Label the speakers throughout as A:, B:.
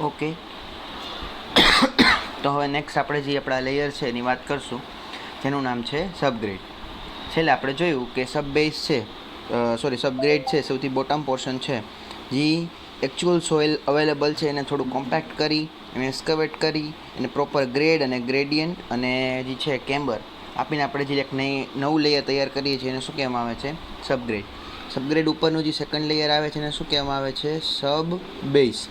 A: Okay, તો હવે next આપણે જે આપણા લેયર છે એની વાત કરશું, જેનું નામ છે સબગ્રેડ. છેલ્લે આપણે જોયું કે સબબેઝ છે, સબગ્રેડ છે, સૌથી બોટમ પોર્શન છે, જે એકચ્યુઅલ સોઇલ અવેલેબલ છે એને થોડું કોમ્પેક્ટ કરી, એને એક્સ્કવેટ કરી, એને પ્રોપર ગ્રેડ અને ગ્રેડિયન્ટ અને જે છે કેમ્બર આપીને આપણે જે એક નવું લેયર તૈયાર કરીએ છીએ એને શું કહેવામાં આવે છે? સબગ્રેડ. સબગ્રેડ ઉપરનું જે સેકન્ડ લેયર આવે છે એને શું કહેવામાં આવે છે? સબ બેઝ,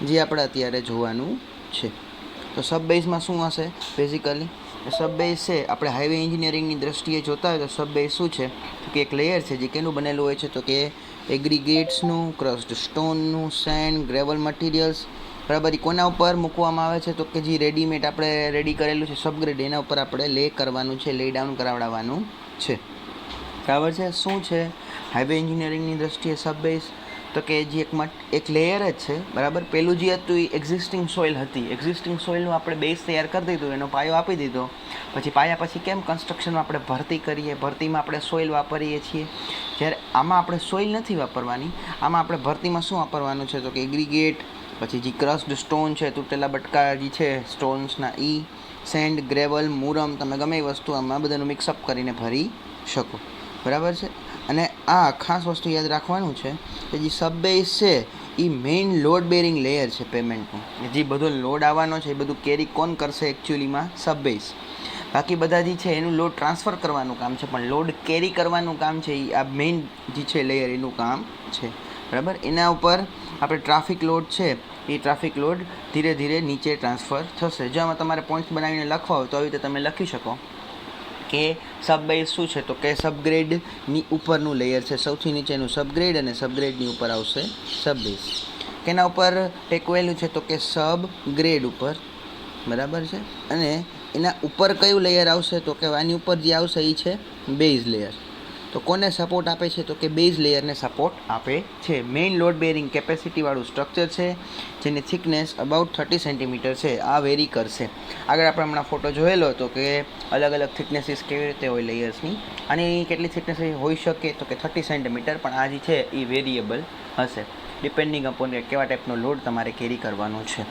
A: જે આપણે અત્યારે જોવાનું છે. તો સબ બેઝમાં શું હશે? બેઝિકલી સબ બેઝ છે, આપણે હાઈવે એન્જિનિયરિંગની દ્રષ્ટિએ જોતા હોય તો સબ બેઝ શું છે? તો કે એક લેયર છે જે કેનું બનેલું હોય છે? તો કે એગ્રીગેટ્સનું, ક્રસ્ડ સ્ટોનનું, સેન્ડ, ગ્રેવલ મટીરિયલ્સ, બરાબર. એ કોના ઉપર મૂકવામાં આવે છે? તો કે જે રેડીમેડ આપણે રેડી કરેલું છે સબગ્રેડ, એના ઉપર આપણે લે કરવાનું છે, લે ડાઉન કરાવડાવવાનું છે. બરાબર છે. શું છે હાઈવે એન્જિનિયરિંગની દ્રષ્ટિએ સબ બેઝ? તો કે જે એક લેયર જ છે, બરાબર. પહેલું જે હતું એ એક્ઝિસ્ટિંગ સોઇલ હતી, એક્ઝિસ્ટિંગ સોઇલનું આપણે બેઝ તૈયાર કરી દીધું, એનો પાયો આપી દીધો. પછી પાયા પછી કેમ કન્સ્ટ્રક્શનમાં આપણે ભરતી કરીએ, ભરતીમાં આપણે સોઇલ વાપરીએ છીએ. જ્યારે આમાં આપણે સોઇલ નથી વાપરવાની, આમાં આપણે ભરતીમાં શું વાપરવાનું છે? તો કે એગ્રીગેટ, પછી જે ક્રસ્ડ સ્ટોન છે, તૂટેલા બટકા જે છે સ્ટોન્સના, સેન્ડ, ગ્રેવલ, મુરમ, તમે ગમે એ વસ્તુ આમાં બધાનું મિક્સઅપ કરીને ભરી શકો, બરાબર છે. અને આ ખાસ વસ્તુ યાદ રાખવાનું છે કે જે સબબેઝ છે એ મેઇન લોડ બેરિંગ લેયર છે પેમેન્ટનું. જે બધો લોડ આવવાનો છે એ બધું કેરી કોણ કરશે? એકચ્યુઅલીમાં સબબેઝ. બાકી બધા જે છે એનું લોડ ટ્રાન્સફર કરવાનું કામ છે, પણ લોડ કેરી કરવાનું કામ છે એ આ મેઇન જે છે લેયર એનું કામ છે, બરાબર. એના ઉપર આપણે ટ્રાફિક લોડ છે, એ ટ્રાફિક લોડ ધીરે ધીરે નીચે ટ્રાન્સફર થશે. જો આમાં તમારે પોઈન્ટ્સ બનાવીને લખવા હોય તો આવી રીતે તમે લખી શકો કે સબબેઝ શું છે? તો કે સબગ્રેડની ઉપરનું લેયર છે, સૌથી નીચેનું સબગ્રેડ, અને સબગ્રેડની ઉપર આવશે સબબેઝ. કેના ઉપર ટેકવેલું છે? તો કે સબગ્રેડ ઉપર, બરાબર છે. અને એના ઉપર કયું લેયર આવશે? તો કે આની ઉપર જે આવશે એ છે બેઝ લેયર. તો કોને સપોર્ટ આપે છે? તો કે બેઝ લેયરને સપોર્ટ આપે છે. મેઇન લોડ બેરિંગ કેપેસિટીવાળું સ્ટ્રક્ચર છે, જેની થિકનેસ અબાઉટ 30 સેન્ટીમીટર છે. આ વેરી કરશે. આગળ આપણે હમણાં ફોટો જોયેલો હતો કે અલગ અલગ થિકનેસીસ કેવી રીતે હોય લેયર્સની. આની કેટલી થિકનેસ હોઈ શકે? તો કે 30 સેન્ટીમીટર, પણ આ જે છે એ વેરિયેબલ હશે, ડિપેન્ડિંગ અપોન કે કેવા ટાઈપનો લોડ તમારે કેરી કરવાનો છે.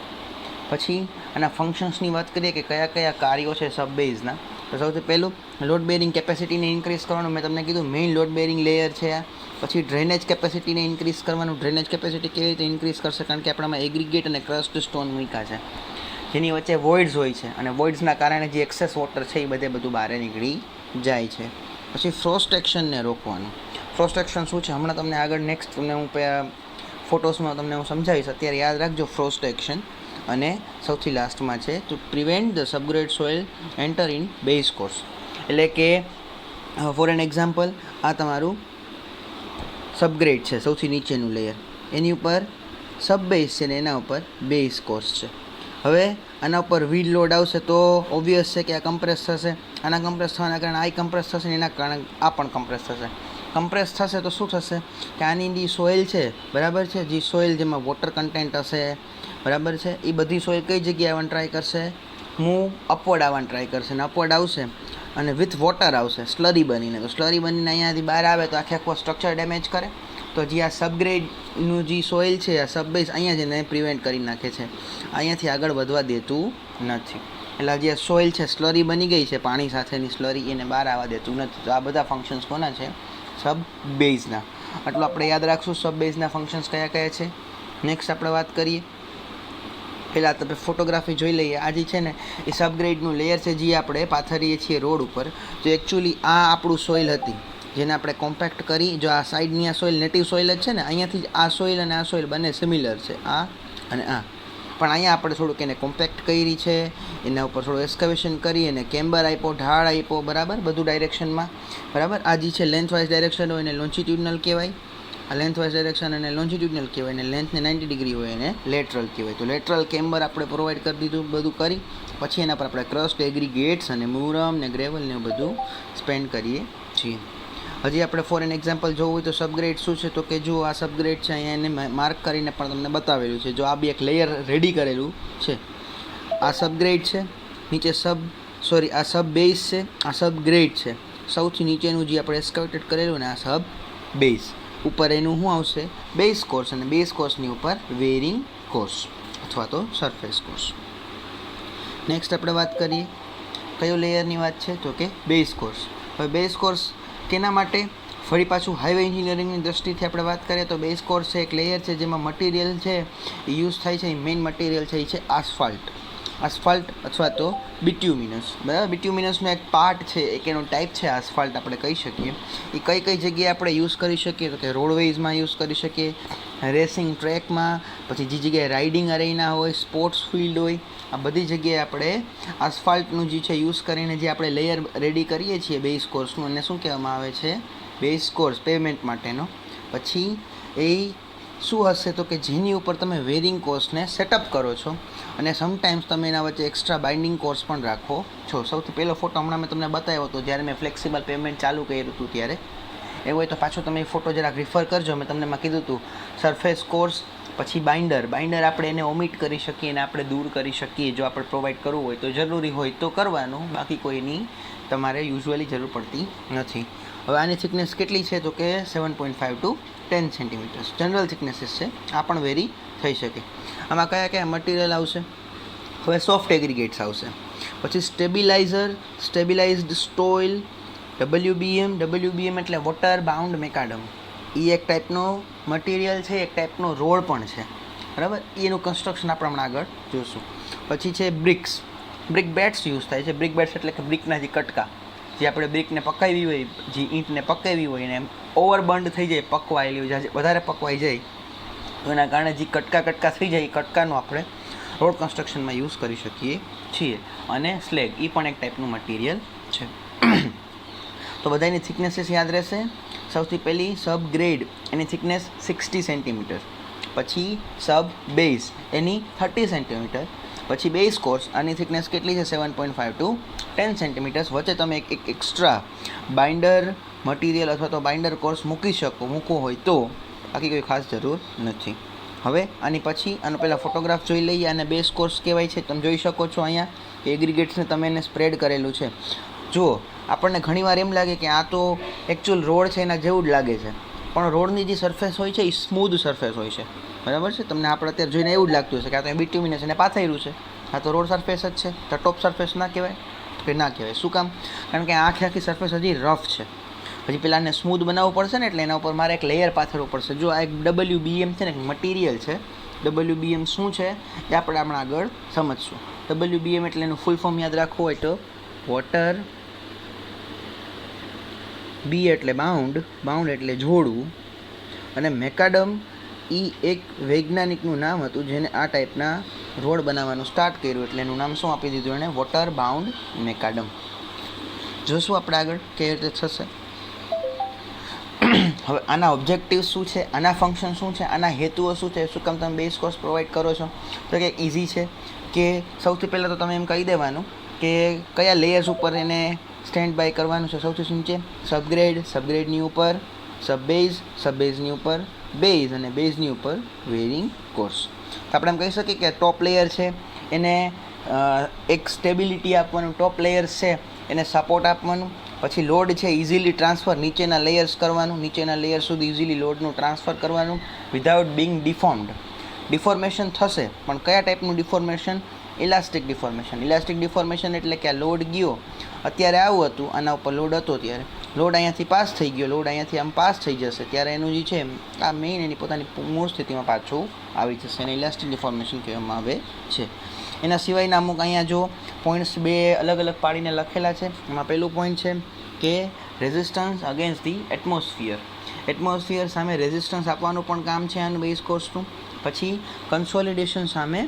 A: પછી આના ફંક્શન્સની વાત કરીએ કે કયા કયા કાર્યો છે સબબેઝના. તો સૌથી પહેલું લોડ બેરિંગ કેપેસિટીને ઇન્ક્રીઝ કરવાનું, મેં તમને કીધું મેઇન લોડ બેરિંગ લેયર છે આ. પછી ડ્રેનેજ કેપેસિટીને ઇન્ક્રીઝ કરવાનું. ડ્રેનેજ કેપેસિટી કેવી રીતે ઇન્ક્રીઝ કરશે? કારણ કે આપણામાં એગ્રીગેટ અને ક્રસ્ડ સ્ટોન મૂક્યા છે, જેની વચ્ચે વોઇડ્સ હોય છે, અને વોઇડ્સના કારણે જે એક્સેસ વોટર છે એ બધું બહાર નીકળી જાય છે. પછી ફ્રોસ્ટ એક્શનને રોકવાનું. ફ્રોસ્ટ એક્શન શું છે? હમણાં તમને આગળ નેક્સ્ટ તમને હું ફોટોસમાં તમને હું સમજાવીશ. અત્યારે યાદ રાખજો ફ્રોસ્ટ એક્શન. અને સૌથી લાસ્ટમાં છે to prevent the subgrade soil enter in base course. એટલે કે ફોર એન એક્ઝામ્પલ, આ તમારું સબગ્રેડ છે, સૌથી નીચેનું લેયર, એની ઉપર સબબેઝ છે ને એના ઉપર બેઝ કોર્સ છે. હવે આના ઉપર વીડ લોડ આવશે તો ઓબ્વિયસ છે કે આ કમ્પ્રેસ થશે. આના કમ્પ્રેસ થવાના કારણે આ કમ્પ્રેસ થશે ને એના કારણે આ પણ કમ્પ્રેસ થશે. કમ્પ્રેસ થશે તો શું થશે કે આની જે સોઇલ છે, બરાબર છે, જે સોઇલ જેમાં વોટર કન્ટેન્ટ હશે, બરાબર છે, એ બધી સોઇલ કઈ જગ્યાએ આવવાનું ટ્રાય કરશે? મૂવ અપવર્ડ આવવાનું ટ્રાય કરશે. અને અપવર્ડ આવશે અને વિથ વોટર આવશે સ્લરી બનીને. તો સ્લરી બનીને અહીંયાથી બહાર આવે તો આખો સ્ટ્રક્ચર ડેમેજ કરે. તો જે આ સબગ્રેડનું જે સોઇલ છે, આ સબબેઝ અહીંયા જઈને પ્રિવેન્ટ કરી નાખે છે, અહીંયાથી આગળ વધવા દેતું નથી. એટલે જે સોઇલ છે સ્લરી બની ગઈ છે, પાણી સાથેની સ્લરી, એને બહાર આવવા દેતું નથી. તો આ બધા ફંક્શન્સ કોના છે? સબબેઝના. આટલું આપણે યાદ રાખશું સબબેઝના ફંક્શન્સ કયા કયા છે. નેક્સ્ટ આપણે વાત કરીએ, પહેલાં તમે ફોટોગ્રાફી જોઈ લઈએ. આ જે છે ને એ સબગ્રેડનું લેયર છે, જે આપણે પાથરીએ છીએ રોડ ઉપર. જો એકચ્યુઅલી આ આપણું સોઇલ હતી, જેને આપણે કોમ્પેક્ટ કરી, જો આ સાઈડની આ સોઇલ નેટિવ સોઇલ જ છે ને, અહીંયાથી જ આ સોઇલ અને આ સોઇલ બંને સિમિલર છે, આ અને આ. પણ અહીંયા આપણે થોડુંક એને કોમ્પેક્ટ કરી છે, એના ઉપર થોડું એક્સ્કવેશન કરી અને કેમ્બર આપ્યો, ઢાળ આપ્યો, બરાબર, બધું ડાયરેક્શનમાં, બરાબર. આ જે છે લેન્થવાઇઝ ડાયરેક્શન હોય એને લોન્ચિટ્યુડનલ કહેવાય. આ લેન્થવાઇઝ ડાયરેક્શન અને લોન્ચિટ્યુડનલ કહેવાય, અને લેન્થને 90 ડિગ્રી હોય એને લેટરલ કહેવાય. તો લેટરલ કેમ્બર આપણે પ્રોવાઈડ કરી દીધું, બધું કરી પછી એના પર આપણે ક્રસ્ટ, એગ્રીગેટ્સ અને મુરમ ને ગ્રેવલ ને બધું સ્પેન્ડ કરીએ છીએ. હજી આપણે ફોર એન એક્ઝામ્પલ જોવું હોય તો સબગ્રેડ શું છે? તો કે જો આ સબગ્રેડ છે, અહીંયા એને માર્ક કરીને પણ તમને બતાવેલું છે. જો આ બી એક લેયર રેડી કરેલું છે, આ સબગ્રેડ છે, નીચે આ સબબેઝ છે, આ સબગ્રેડ છે. સૌથી નીચેનું જે આપણે એસ્કવેટેડ કરેલું ને આ સબબેઝ, ઉપર એનું શું આવશે? બેઝ કોર્સ, અને બેઝ કોર્સની ઉપર વેરિંગ કોર્સ. અથવા તો સરફેસ કોર્સ. નેક્સ્ટ આપણે વાત કરીએ કયો લેયરની વાત છે તો કે બેઝ કોર્સ. હવે બેઝ કોર્સ કેના માટે? ફરી પાછું હાઈવે એન્જિનિયરિંગની દ્રષ્ટિથી આપણે વાત કરીએ તો બેઝ કોર્સ છે એક લેયર છે જેમાં મટીરિયલ છે એ યુઝ થાય છે. એ મેઇન મટીરિયલ છે એ છે આસફાલ્ટ અથવા તો બિટ્યુમિનસ. બરાબર, બિટ્યુમિનસનો એક પાર્ટ છે, એક એનો ટાઈપ છે આસફાલ્ટ આપણે કહી શકીએ. એ કઈ કઈ જગ્યાએ આપણે યુઝ કરી શકીએ તો કે રોડવેઝમાં યુઝ કરી શકીએ, રેસિંગ ટ્રેકમાં, પછી જે જગ્યાએ રાઇડિંગ અરેના હોય, સ્પોર્ટ્સ ફિલ્ડ હોય, આ બધી જગ્યાએ આપણે આસફાલ્ટનું જે છે યુઝ કરીને જે આપણે લેયર રેડી કરીએ છીએ બેઝ કોર્સનું, એને શું કહેવામાં આવે છે? બેઝ કોર્સ, પેવમેન્ટ માટેનો. પછી એ શું હશે તો કે જેની ઉપર તમે વેરિંગ કોર્સને સેટઅપ કરો છો અને સમટાઈમ્સ તમે એના વચ્ચે એક્સ્ટ્રા બાઇન્ડિંગ કોર્સ પણ રાખો છો. સૌથી પહેલો ફોટો હમણાં મેં તમને બતાવ્યો હતો જ્યારે મેં ફ્લેક્સિબલ પેમેન્ટ ચાલુ કર્યું હતું ત્યારે. એવું હોય તો પાછો તમે એ ફોટો જરાક રિફર કરજો. મેં તમને એમાં કીધું હતું સરફેસ કોર્સ, પછી બાઇન્ડર આપણે એને ઓમિટ કરી શકીએ અને આપણે દૂર કરી શકીએ. જો આપણે પ્રોવાઈડ કરવું હોય તો જરૂરી હોય તો કરવાનું, બાકી કોઈની તમારે યુઝ્યુઅલી જરૂર પડતી નથી. હવે આની થિકનેસ કેટલી છે તો કે 7.5 to 10 સેન્ટીમીટર્સ જનરલ થિકનેસીસ છે. આ પણ વેરી થઈ શકે. આમાં કયા કયા મટીરિયલ આવશે? હવે સોફ્ટ એગ્રીગેટ્સ આવશે, પછી સ્ટેબિલાઇઝડ સ્ટોઇલ, WBM એટલે વોટર બાઉન્ડ મેકાડમ. એ એક ટાઈપનો મટીરિયલ છે, એક ટાઈપનો રોડ પણ છે. બરાબર, એનું કન્સ્ટ્રક્શન આપણે હમણાં આગળ જોઈશું. પછી છે બ્રિક બેટ્સ યુઝ થાય છે. બ્રિક બેટ્સ એટલે કે બ્રિકના જે કટકા, જે આપણે બ્રિકને પકાવી હોય, જે ઈંટને પકાવી હોય ને એમ ઓવરબર્ન્ડ થઈ જાય, પકવાયેલી હોય, વધારે પકવાઈ જાય તો એના કારણે જે કટકા થઈ જાય એ કટકાનો આપણે રોડ કન્સ્ટ્રક્શનમાં યુઝ કરી શકીએ છીએ. અને સ્લેગ એ પણ એક ટાઈપનું મટીરિયલ છે. તો બધાની થિકનેસીસ યાદ રહેશે. સૌથી પહેલી સબ ગ્રેડ, એની થિકનેસ 60 સેન્ટીમીટર. પછી સબ બેઝ, એની 30 સેન્ટીમીટર. પછી બેઝ કોર્સ, આની થિકનેસ કેટલી છે? 7.5 to 10 સેન્ટીમીટર્સ. વચ્ચે તમે એક એક્સ્ટ્રા બાઇન્ડર મટીરિયલ અથવા તો બાઇન્ડર કોર્સ મૂકવો હોય તો, બાકી કોઈ ખાસ જરૂર નથી. હવે આની પછી આનો પહેલાં ફોટોગ્રાફ જોઈ લઈએ. અને બેઝ કોર્સ કહેવાય છે. તમે જોઈ શકો છો અહીંયા કે એગ્રીગેટ્સને તમે એને સ્પ્રેડ કરેલું છે. જુઓ, આપણને ઘણીવાર એમ લાગે કે આ તો એકચ્યુઅલ રોડ છે એના જેવું જ લાગે છે, પણ રોડની જે સરફેસ હોય છે એ સ્મૂધ સરફેસ હોય છે. બરાબર છે, તમને આપણે અત્યારે જોઈને એવું જ લાગતું હશે કે આ તો બિટ્યુમિનસ એને પાથરેલું છે, આ તો રોડ સરફેસ જ છે. તો ટોપ સરફેસ ના કહેવાય કે ના કહેવાય? શું કામ? કારણ કે આખી સરફેસ હજી રફ છે. પછી પેલા એને સ્મૂધ બનાવવું પડશે ને, એટલે એના ઉપર મારે એક લેયર પાથરવું પડશે. જો આ એક WBM છે ને, એક મટીરિયલ છે. WBM શું છે એ આપણે હમણાં આગળ સમજશું. WBM એટલે એનું ફૂલ ફોર્મ યાદ રાખવું હોય તો વોટર, B એટલે બાઉન્ડ એટલે જોડવું, અને મેકાડમ એ એક વૈજ્ઞાનિકનું નામ હતું જેને આ ટાઈપના રોડ બનાવવાનું સ્ટાર્ટ કર્યું, એટલે એનું નામ શું આપી દીધું એણે? Water bound macadam. જોશું આપણે આગળ કેવી રીતે થશે. હવે આના ઓબ્જેક્ટિવ શું છે, આના ફંક્શન શું છે, આના હેતુઓ શું છે, શું કામ તમે બેઝ કોર્સ પ્રોવાઈડ કરો છો? તો કે ઇઝી છે કે સૌથી પહેલાં તો તમે એમ કહી દેવાનું કે કયા લેયર્સ ઉપર એને સ્ટેન્ડ બાય કરવાનું છે. સૌથી નીચે સબગ્રેડની ઉપર સબબેઝની ઉપર બેઝ, અને બેઝની ઉપર વેરિંગ કોર્સ. તો આપણે એમ કહી શકીએ કે ટોપ લેયર છે એને એક સ્ટેબિલિટી આપવાનું, ટોપ લેયર્સ છે એને સપોર્ટ આપવાનું. પછી લોડ છે ઇઝીલી ટ્રાન્સફર નીચેના લેયર્સ કરવાનું, નીચેના લેયર સુધી ઇઝીલી લોડનું ટ્રાન્સફર કરવાનું વિધાઉટ બિંગ ડિફોર્મ્ડ. ડિફોર્મેશન થશે, પણ કયા ટાઈપનું ડિફોર્મેશન? ઇલાસ્ટિક ડિફોર્મેશન એટલે કે આ લોડ ગયો, અત્યારે આવું હતું, આના ઉપર લોડ હતો, ત્યારે લોડ અહીંયાથી પાસ થઈ ગયો, લોડ અહીંયાથી આમ પાસ થઈ જશે, ત્યારે એનું જે છે આ મેઇન એની પોતાની મૂળ સ્થિતિમાં પાછું આવી જશે, એને ઇલાસ્ટિક ડિફોર્મેશન કહેવામાં આવે છે. એના સિવાયના અમુક અહીંયા જો પોઈન્ટ્સ બે અલગ અલગ પાડીને લખેલા છે. એમાં પહેલું પોઈન્ટ છે કે રેઝિસ્ટન્સ અગેન્સ્ટ ધી એટમોસ્ફિયર સામે રેઝિસ્ટન્સ આપવાનું પણ કામ છે આનું બેઝ કોર્સનું. પછી કન્સોલિડેશન સામે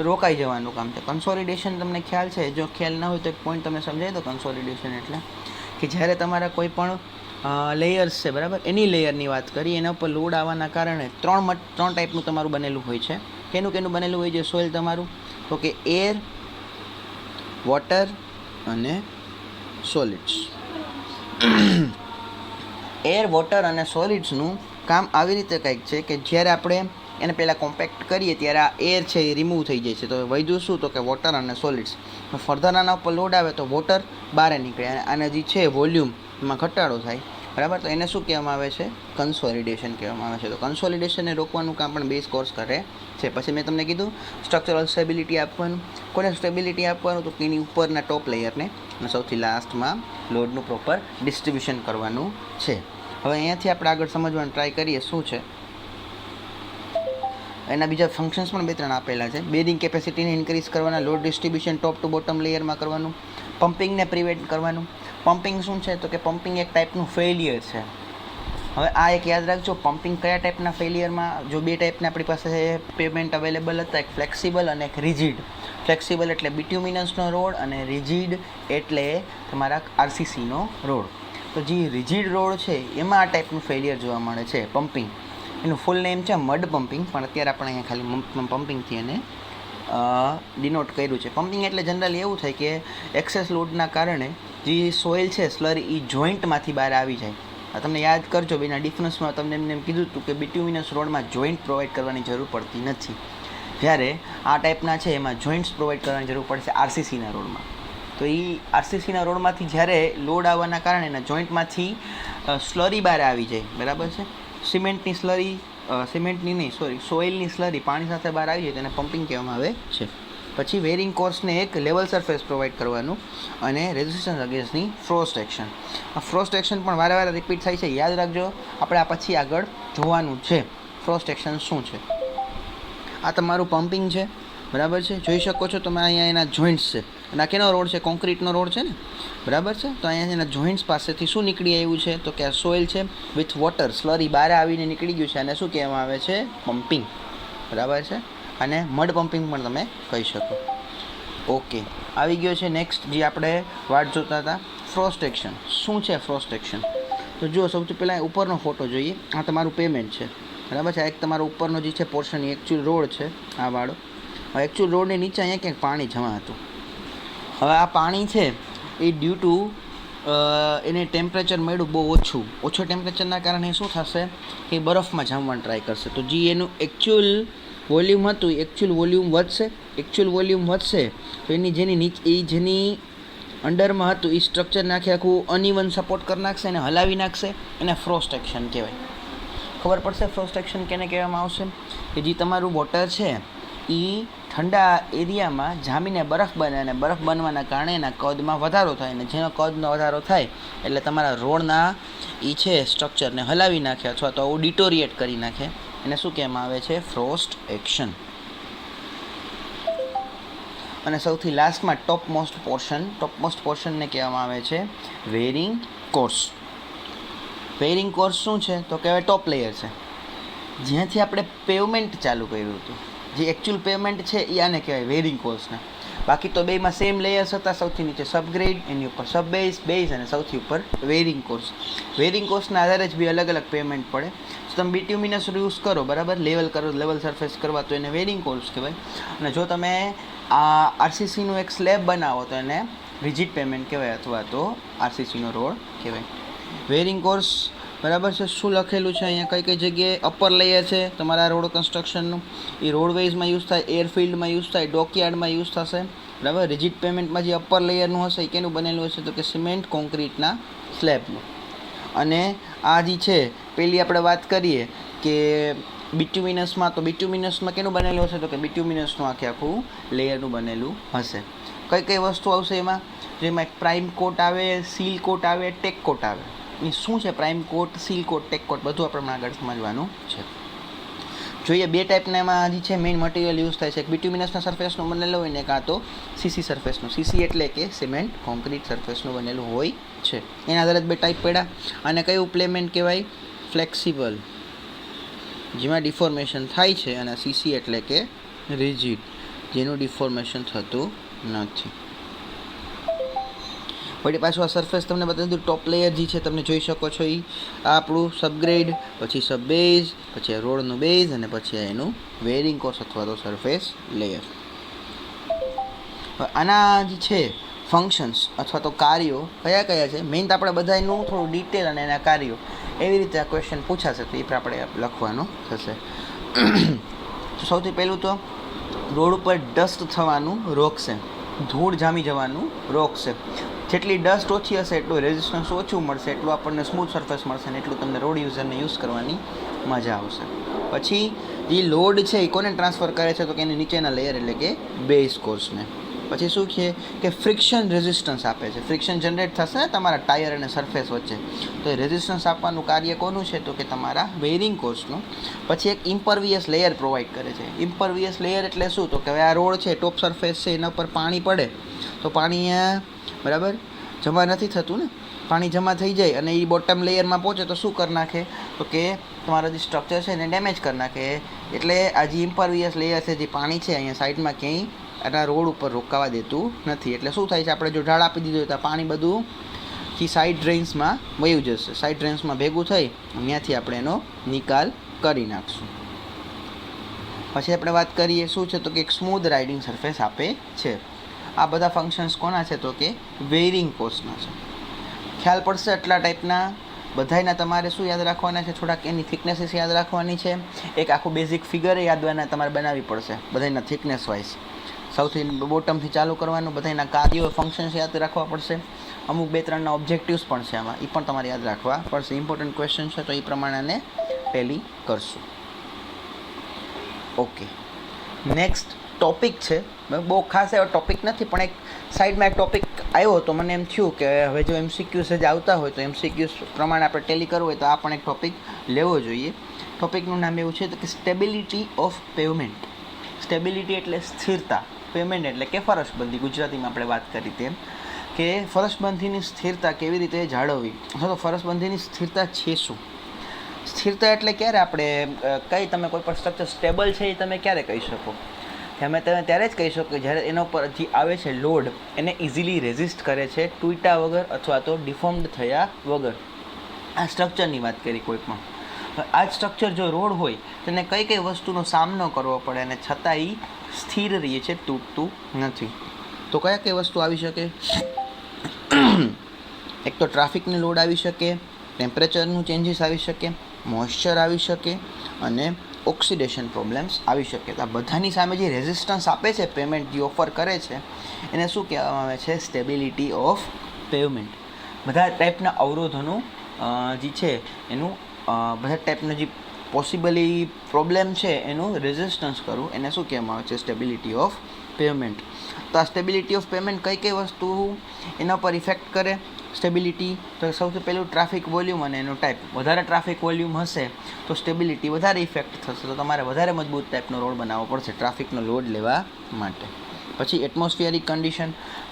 A: રોકાઈ જવાનું કામ છે. કન્સોલિડેશન તમને ખ્યાલ છે? જો ખ્યાલ ના હોય તો એક પોઈન્ટ તમને સમજાય દો. કન્સોલિડેશન એટલે કે જ્યારે તમારા કોઈ પણ લેયર્સ છે, બરાબર, એની લેયરની વાત કરી, એના ઉપર લોડ આવવાના કારણે ત્રણ ટાઈપનું તમારું બનેલું હોય છે. કેનું બનેલું હોય છે સોઇલ તમારું? તો કે એર, વોટર અને સોલિડ્સ. એર, વોટર અને સોલિડ્સનું કામ આવી રીતે કંઈક છે કે જ્યારે આપણે એને પહેલાં કોમ્પેક્ટ કરીએ ત્યારે આ એર છે એ રિમૂવ થઈ જાય છે. તો વધ્યું શું? તો કે વોટર અને સોલિડ્સ. ફર્ધર આના ઉપર લોડ આવે તો વોટર બહાર નીકળે, અને આને જે છે વોલ્યુમ એમાં ઘટાડો થાય, બરાબર. તો એને શું કહેવામાં આવે છે? કન્સોલિડેશન કહેવામાં આવે છે. તો કન્સોલિડેશનને રોકવાનું કામ પણ બેઝ કોર્સ કરે છે. પછી મેં તમને કીધું સ્ટ્રક્ચરલ સ્ટેબિલિટી આપવાનું. કોને સ્ટેબિલિટી આપવાનું? તો એની ઉપરના ટોપ લેયરને, અને સૌથી લાસ્ટમાં લોડનું પ્રોપર ડિસ્ટ્રીબ્યુશન કરવાનું છે. હવે અહીંયાથી આપણે આગળ સમજવાનું ટ્રાય કરીએ શું છે. એના બીજા ફંક્શન્સ પણ 2-3 આપેલા છે. બેરિંગ કેપેસિટીને ઇન્ક્રીઝ કરવાના, લોડ ડિસ્ટ્રીબ્યુશન ટોપ ટુ બોટમ લેયરમાં કરવાનું, પમ્પિંગને પ્રિવેન્ટ કરવાનું. પમ્પિંગ શું છે? તો કે પમ્પિંગ એક ટાઈપનું ફેલિયર છે. હવે આ એક યાદ રાખજો, પમ્પિંગ કયા ટાઈપના ફેલિયરમાં? જો 2 ટાઈપના આપણી પાસે પેમેન્ટ અવેલેબલ હતા, એક ફ્લેક્સિબલ અને એક રિજિડ. ફ્લેક્સિબલ એટલે બિટ્યુમિનસનો રોડ, અને રિજિડ એટલે તમારા આરસીસીનો રોડ. તો જે રિજિડ રોડ છે એમાં આ ટાઈપનું ફેલિયર જોવા મળે છે પમ્પિંગ. એનું ફૂલ નેમ છે મડ પમ્પિંગ, પણ અત્યારે આપણે અહીંયા ખાલી પમ્પિંગથી એને ડિનોટ કર્યું છે. પમ્પિંગ એટલે જનરલી એવું થાય કે એક્સેસ લોડના કારણે જે સોઇલ છે સ્લરી એ જોઈન્ટમાંથી બહાર આવી જાય. આ તમને યાદ કરજો, બેના ડિફરન્સમાં તમને એમ કીધું હતું કે બિટ્યુમિનસ રોડમાં જોઈન્ટ પ્રોવાઈડ કરવાની જરૂર પડતી નથી, જ્યારે આ ટાઈપના છે એમાં જોઈન્ટ્સ પ્રોવાઈડ કરવાની જરૂર પડશે આરસીસીના રોડમાં. તો એ આરસીસીના રોડમાંથી જ્યારે લોડ આવવાના કારણે એના જોઈન્ટમાંથી સ્લરી બહાર આવી જાય, બરાબર છે. સિમેન્ટની સોઇલની સ્લરી પાણી સાથે બહાર આવી જાય તેને પમ્પિંગ કહેવામાં આવે છે. પછી વેરિંગ કોર્સને એક લેવલ સરફેસ પ્રોવાઈડ કરવાનું, અને રેઝિસ્ટન્સ અગેન્સ્ટની ફ્રોસ્ટ એક્શન. આ ફ્રોસ્ટ એક્શન પણ વારે રિપીટ થાય છે, યાદ રાખજો. આપણે આ પછી આગળ જોવાનું છે ફ્રોસ્ટ એક્શન શું છે. આ તમારું પમ્પિંગ છે, બરાબર છે. જોઈ શકો છો તમે અહીંયા એના જોઈન્ટ્સ છે, અને આ કેનો રોડ છે? કોન્ક્રીટનો રોડ છે ને, બરાબર છે. તો અહીંયા એના જોઈન્ટ્સ પાસેથી શું નીકળી આવ્યું છે? તો કે આ સોઇલ છે વિથ વોટર, સ્લરી બહાર આવીને નીકળી ગયું છે, અને શું કહેવામાં આવે છે? પમ્પિંગ, બરાબર છે. અને મડ પમ્પિંગ પણ તમે કહી શકો. ઓકે, આવી ગયો છે નેક્સ્ટ જે આપણે વાટ જોતા હતા, ફ્રોસ્ટ એક્શન. શું છે ફ્રોસ્ટ એક્શન? તો જુઓ, સૌથી પહેલાં ઉપરનો ફોટો જોઈએ. આ તમારું પેમેન્ટ છે, બરાબર છે. આ એક તમારો ઉપરનો જે છે પોર્શન એ એકચ્યુઅલ રોડ છે, આ વાળો. હવે એકચ્યુઅલ રોડની નીચે અહીંયા ક્યાંક પાણી જમા હતું. હવે આ પાણી છે એ ડ્યુ ટુ એને ટેમ્પરેચર મળ્યું બહુ ઓછો ટેમ્પરેચરના કારણે શું થશે કે બરફમાં જામવાનું ટ્રાય કરશે. તો જે એનું એકચ્યુઅલ વોલ્યુમ હતું, એકચ્યુઅલ વોલ્યુમ વધશે તો એની જેની અંડરમાં હતું એ સ્ટ્રક્ચર આખું અનઇવન સપોર્ટ કરી નાખશે, એને હલાવી નાખશે. એને ફ્રોસ્ટ એક્શન કહેવાય. ખબર પડશે ફ્રોસ્ટ એક્શન કેને કહેવામાં આવશે? કે જે તમારું વોટર છે એ ઠંડા એરિયામાં જામીને બરફ બને, અને બરફ બનવાના કારણે એના કદમાં વધારો થાય, અને જેનો કદનો વધારો થાય એટલે તમારા રોડના એ છે સ્ટ્રક્ચરને હલાવી નાખે અથવા તો ડિટોરિએટ કરી નાખે. એને શું કહેવામાં આવે છે? Frost action. અને સૌથી લાસ્ટમાં ટોપમોસ્ટ પોર્શનને કહેવામાં આવે છે વેરિંગ કોર્સ. વેરિંગ કોર્સ શું છે? તો કહેવાય ટોપ લેયર છે, જ્યાંથી આપણે પેવમેન્ટ ચાલુ કર્યું હતું. જે એકચ્યુઅલ પેમેન્ટ છે એ આને કહેવાય વેરિંગ કોર્સને. બાકી તો બેમાં સેમ લેયર્સ હતા. સૌથી નીચે સબગ્રેડ, એની ઉપર સબ બેઝ અને સૌથી ઉપર વેરિંગ કોર્સ. વેરિંગ કોર્સના આધારે જ બી અલગ પેમેન્ટ પડે. જો તમે બિટ્યુમિનસ યુઝ કરો, બરાબર, લેવલ સરફેસ કરવા, તો એને વેરિંગ કોર્સ કહેવાય. અને જો તમે આ આરસીસીનું એક સ્લેબ બનાવો તો એને રિજિડ પેમેન્ટ કહેવાય, અથવા તો આરસીસીનો રોડ કહેવાય. વેરિંગ કોર્સ, બરાબર છે. શું લખેલું છે અહીંયા? કઈ જગ્યાએ? અપર લેયર છે તમારા રોડ કન્સ્ટ્રક્શનનું, એ રોડવેઝમાં યુઝ થાય, એરફિલ્ડમાં યુઝ થાય, ડોકયાર્ડમાં યુઝ થશે, બરાબર. રિજિડ પેમેન્ટમાં જે અપર લેયરનું હશે એ કેનું બનેલું હશે? તો કે સિમેન્ટ કોન્ક્રીટના સ્લેબનું. અને આ જે છે પેલી આપણે વાત કરીએ કે બિટ્યુમિનસમાં, તો બિટ્યુમિનસમાં કેનું બનેલું હશે? તો કે બિટ્યુમિનસનું આખું લેયરનું બનેલું હશે. કઈ વસ્તુ આવશે એમાં? જેમાં એક પ્રાઇમ કોટ આવે, સીલ કોટ આવે, ટેક કોટ આવે. એ શું છે? પ્રાઇમ કોટ, સીલ કોટ, ટેક કોટ, બધું આપણે આગળ સમજવાનું છે. જોઈએ 2 ટાઈપના એમાં જે છે મેઇન મટીરિયલ યુઝ થાય છે. એક બિટ્યુમિનસના સરફેસનું બનેલું હોય ને, કાં તો સીસી સરફેસનું. સીસી એટલે કે સિમેન્ટ કોન્ક્રીટ સરફેસનું બનેલું હોય છે. એના આધારે 2 ટાઈપ પડ્યા. અને કયું પેમેન્ટ કહેવાય? ફ્લેક્સિબલ, જેમાં ડિફોર્મેશન થાય છે, અને સીસી એટલે કે રિજિડ, જેનું ડિફોર્મેશન થતું નથી. વળી પાછું આ સરફેસ તમને બતાવી દીધું. ટોપ લેયર જે છે તમે જોઈ શકો છો, એ આપણું સબગ્રેડ, પછી સબ બેઝ, પછી આ રોડનું બેઝ, અને પછી એનું વેરિંગ કોર્સ અથવા તો સરફેસ લેયર. આના જે છે ફંક્શન્સ અથવા તો કાર્યો કયા છે મેઇન, તો આપણે બધાનું થોડું ડિટેલ અને એના કાર્યો એવી રીતે આ ક્વેશ્ચન પૂછાશે, તો એ પણ આપણે લખવાનું થશે. તો સૌથી પહેલું તો રોડ ઉપર ડસ્ટ થવાનું રોકશે, ધૂળ જામી જવાનું રોકશે. જેટલી ડસ્ટ ઓછી હશે એટલું રેઝિસ્ટન્સ ઓછું મળશે, એટલું આપણને સ્મૂથ સરફેસ મળશે ને એટલું તમને રોડ યુઝરને યુઝ કરવાની મજા આવશે. પછી જે લોડ છે એ કોને ટ્રાન્સફર કરે છે તો કે એની નીચેના લેયર એટલે કે બેઝ કોર્સને. પછી શું છે કે ફ્રિક્શન રેઝિસ્ટન્સ આપે છે. ફ્રિક્શન જનરેટ થશે ને તમારા ટાયર અને સરફેસ વચ્ચે, તો એ રેઝિસ્ટન્સ આપવાનું કાર્ય કોનું છે તો કે તમારા બેરિંગ કોર્સનું. પછી એક ઇમ્પરવિયસ લેયર પ્રોવાઈડ કરે છે. ઇમ્પરવિયસ લેયર એટલે શું તો કે હવે આ રોડ છે, ટોપ સરફેસ છે, એના પર પાણી પડે તો પાણી બરાબર જમા નથી થતું ને, પાણી જમા થઈ જાય અને એ બોટમ લેયરમાં પહોંચે તો શું કરી નાખે તો કે તમારા જે સ્ટ્રક્ચર છે એને ડેમેજ કરી નાખે. એટલે આ જે ઇમ્પરવિયસ લેયર છે, જે પાણી છે અહીંયા સાઈડમાં ક્યાંય આના રોડ ઉપર રોકાવા દેતું નથી. એટલે શું થાય છે, આપણે જો ઢાળ આપી દીધું હોય તો પાણી બધું સાઈડ ડ્રેન્સમાં વયું જશે, સાઈડ ડ્રેન્સમાં ભેગું થઈ ત્યાંથી આપણે એનો નિકાલ કરી નાખશું. પછી આપણે વાત કરીએ શું છે તો કે એક સ્મૂધ રાઇડિંગ સરફેસ આપે છે. આ બધા ફંક્શન્સ કોના છે તો કે વેરિંગ કોર્સના છે. ખ્યાલ પડશે એટલા ટાઈપના બધાયના તમારે શું યાદ રાખવાના છે, થોડાક એની થિકનેસીસ યાદ રાખવાની છે. એક આખું બેઝિક ફિગરે યાદ તમારે બનાવવી પડશે બધાયના થિકનેસ વાઇઝ. સૌથી બોટમથી ચાલુ કરવાનું, બધાના કાર્યો ફંક્શન્સ યાદ રાખવા પડશે. અમુક 2-3ના ઓબ્જેક્ટિવ્સ પણ છે આમાં, એ પણ તમારે યાદ રાખવા પડશે. ઇમ્પોર્ટન્ટ ક્વેશ્ચન છે તો એ પ્રમાણે ટેલી કરશું. ઓકે, નેક્સ્ટ ટોપિક છે. બહુ ખાસ એવો ટોપિક નથી પણ એક સાઈડમાં એક ટોપિક આવ્યો તો મને એમ થયું કે હવે જો MCQs જ આવતા હોય તો MCQs પ્રમાણે આપણે ટેલી કરવું હોય તો આ પણ એક ટોપિક લેવો જોઈએ. ટોપિકનું નામ એવું છે તો કે સ્ટેબિલિટી ઓફ પેવમેન્ટ. સ્ટેબિલિટી એટલે સ્થિરતા, પેમેન્ટ એટલે કે ફરસબંધી. ગુજરાતીમાં આપણે વાત કરી તેમ કે ફરસબંધીની સ્થિરતા કેવી રીતે જાળવવી, અથવા તો ફરસબંધીની સ્થિરતા છે શું. સ્થિરતા એટલે ક્યારે આપણે તમે કોઈ પણ સ્ટ્રક્ચર સ્ટેબલ છે એ તમે ક્યારે કહી શકો, તમે ત્યારે જ કહી શકો કે જ્યારે એના ઉપર જે આવે છે લોડ એને ઇઝીલી રેઝિસ્ટ કરે છે, તૂટ્યા વગર અથવા તો ડિફોર્મ્ડ થયા વગર. આ સ્ટ્રક્ચરની વાત કરી કોઈ પણ. આ જ સ્ટ્રક્ચર જો રોડ હોય તેને કઈ કઈ વસ્તુનો સામનો કરવો પડે અને છતાં એ સ્થિર રહે છે, તૂટતું નથી. તો કયા કઈ વસ્તુ આવી શકે, એક તો ટ્રાફિકની લોડ આવી શકે, ટેમ્પરેચરનું ચેન્જીસ આવી શકે, મોઇશ્ચર આવી શકે અને ઓક્સિડેશન પ્રોબ્લેમ્સ આવી શકે. તો આ બધાની સામે જે રેઝિસ્ટન્સ આપે છે પેમેન્ટ, જે ઓફર કરે છે એને શું કહેવામાં આવે છે, સ્ટેબિલિટી ઓફ પેવમેન્ટ. બધા ટાઈપના અવરોધોનું જે છે એનું બધા ટાઈપનો જે પોસિબલી પ્રોબ્લેમ છે એનું રેઝિસ્ટન્સ કરવું એને શું કહેવામાં આવે છે, સ્ટેબિલિટી ઓફ પેવમેન્ટ. તો આ સ્ટેબિલિટી ઓફ પેવમેન્ટ કઈ કઈ વસ્તુ એના પર ઇફેક્ટ કરે સ્ટેબિલિટી, તો સૌથી પહેલું ટ્રાફિક વોલ્યુમ અને એનું ટાઈપ. વધારે ટ્રાફિક વોલ્યુમ હશે તો સ્ટેબિલિટી વધારે ઇફેક્ટ થશે, તો તમારે વધારે મજબૂત ટાઈપનો રોડ બનાવવો પડશે ટ્રાફિકનો લોડ લેવા માટે. પછી એટમોસ્ફિયરિક કન્ડિશન,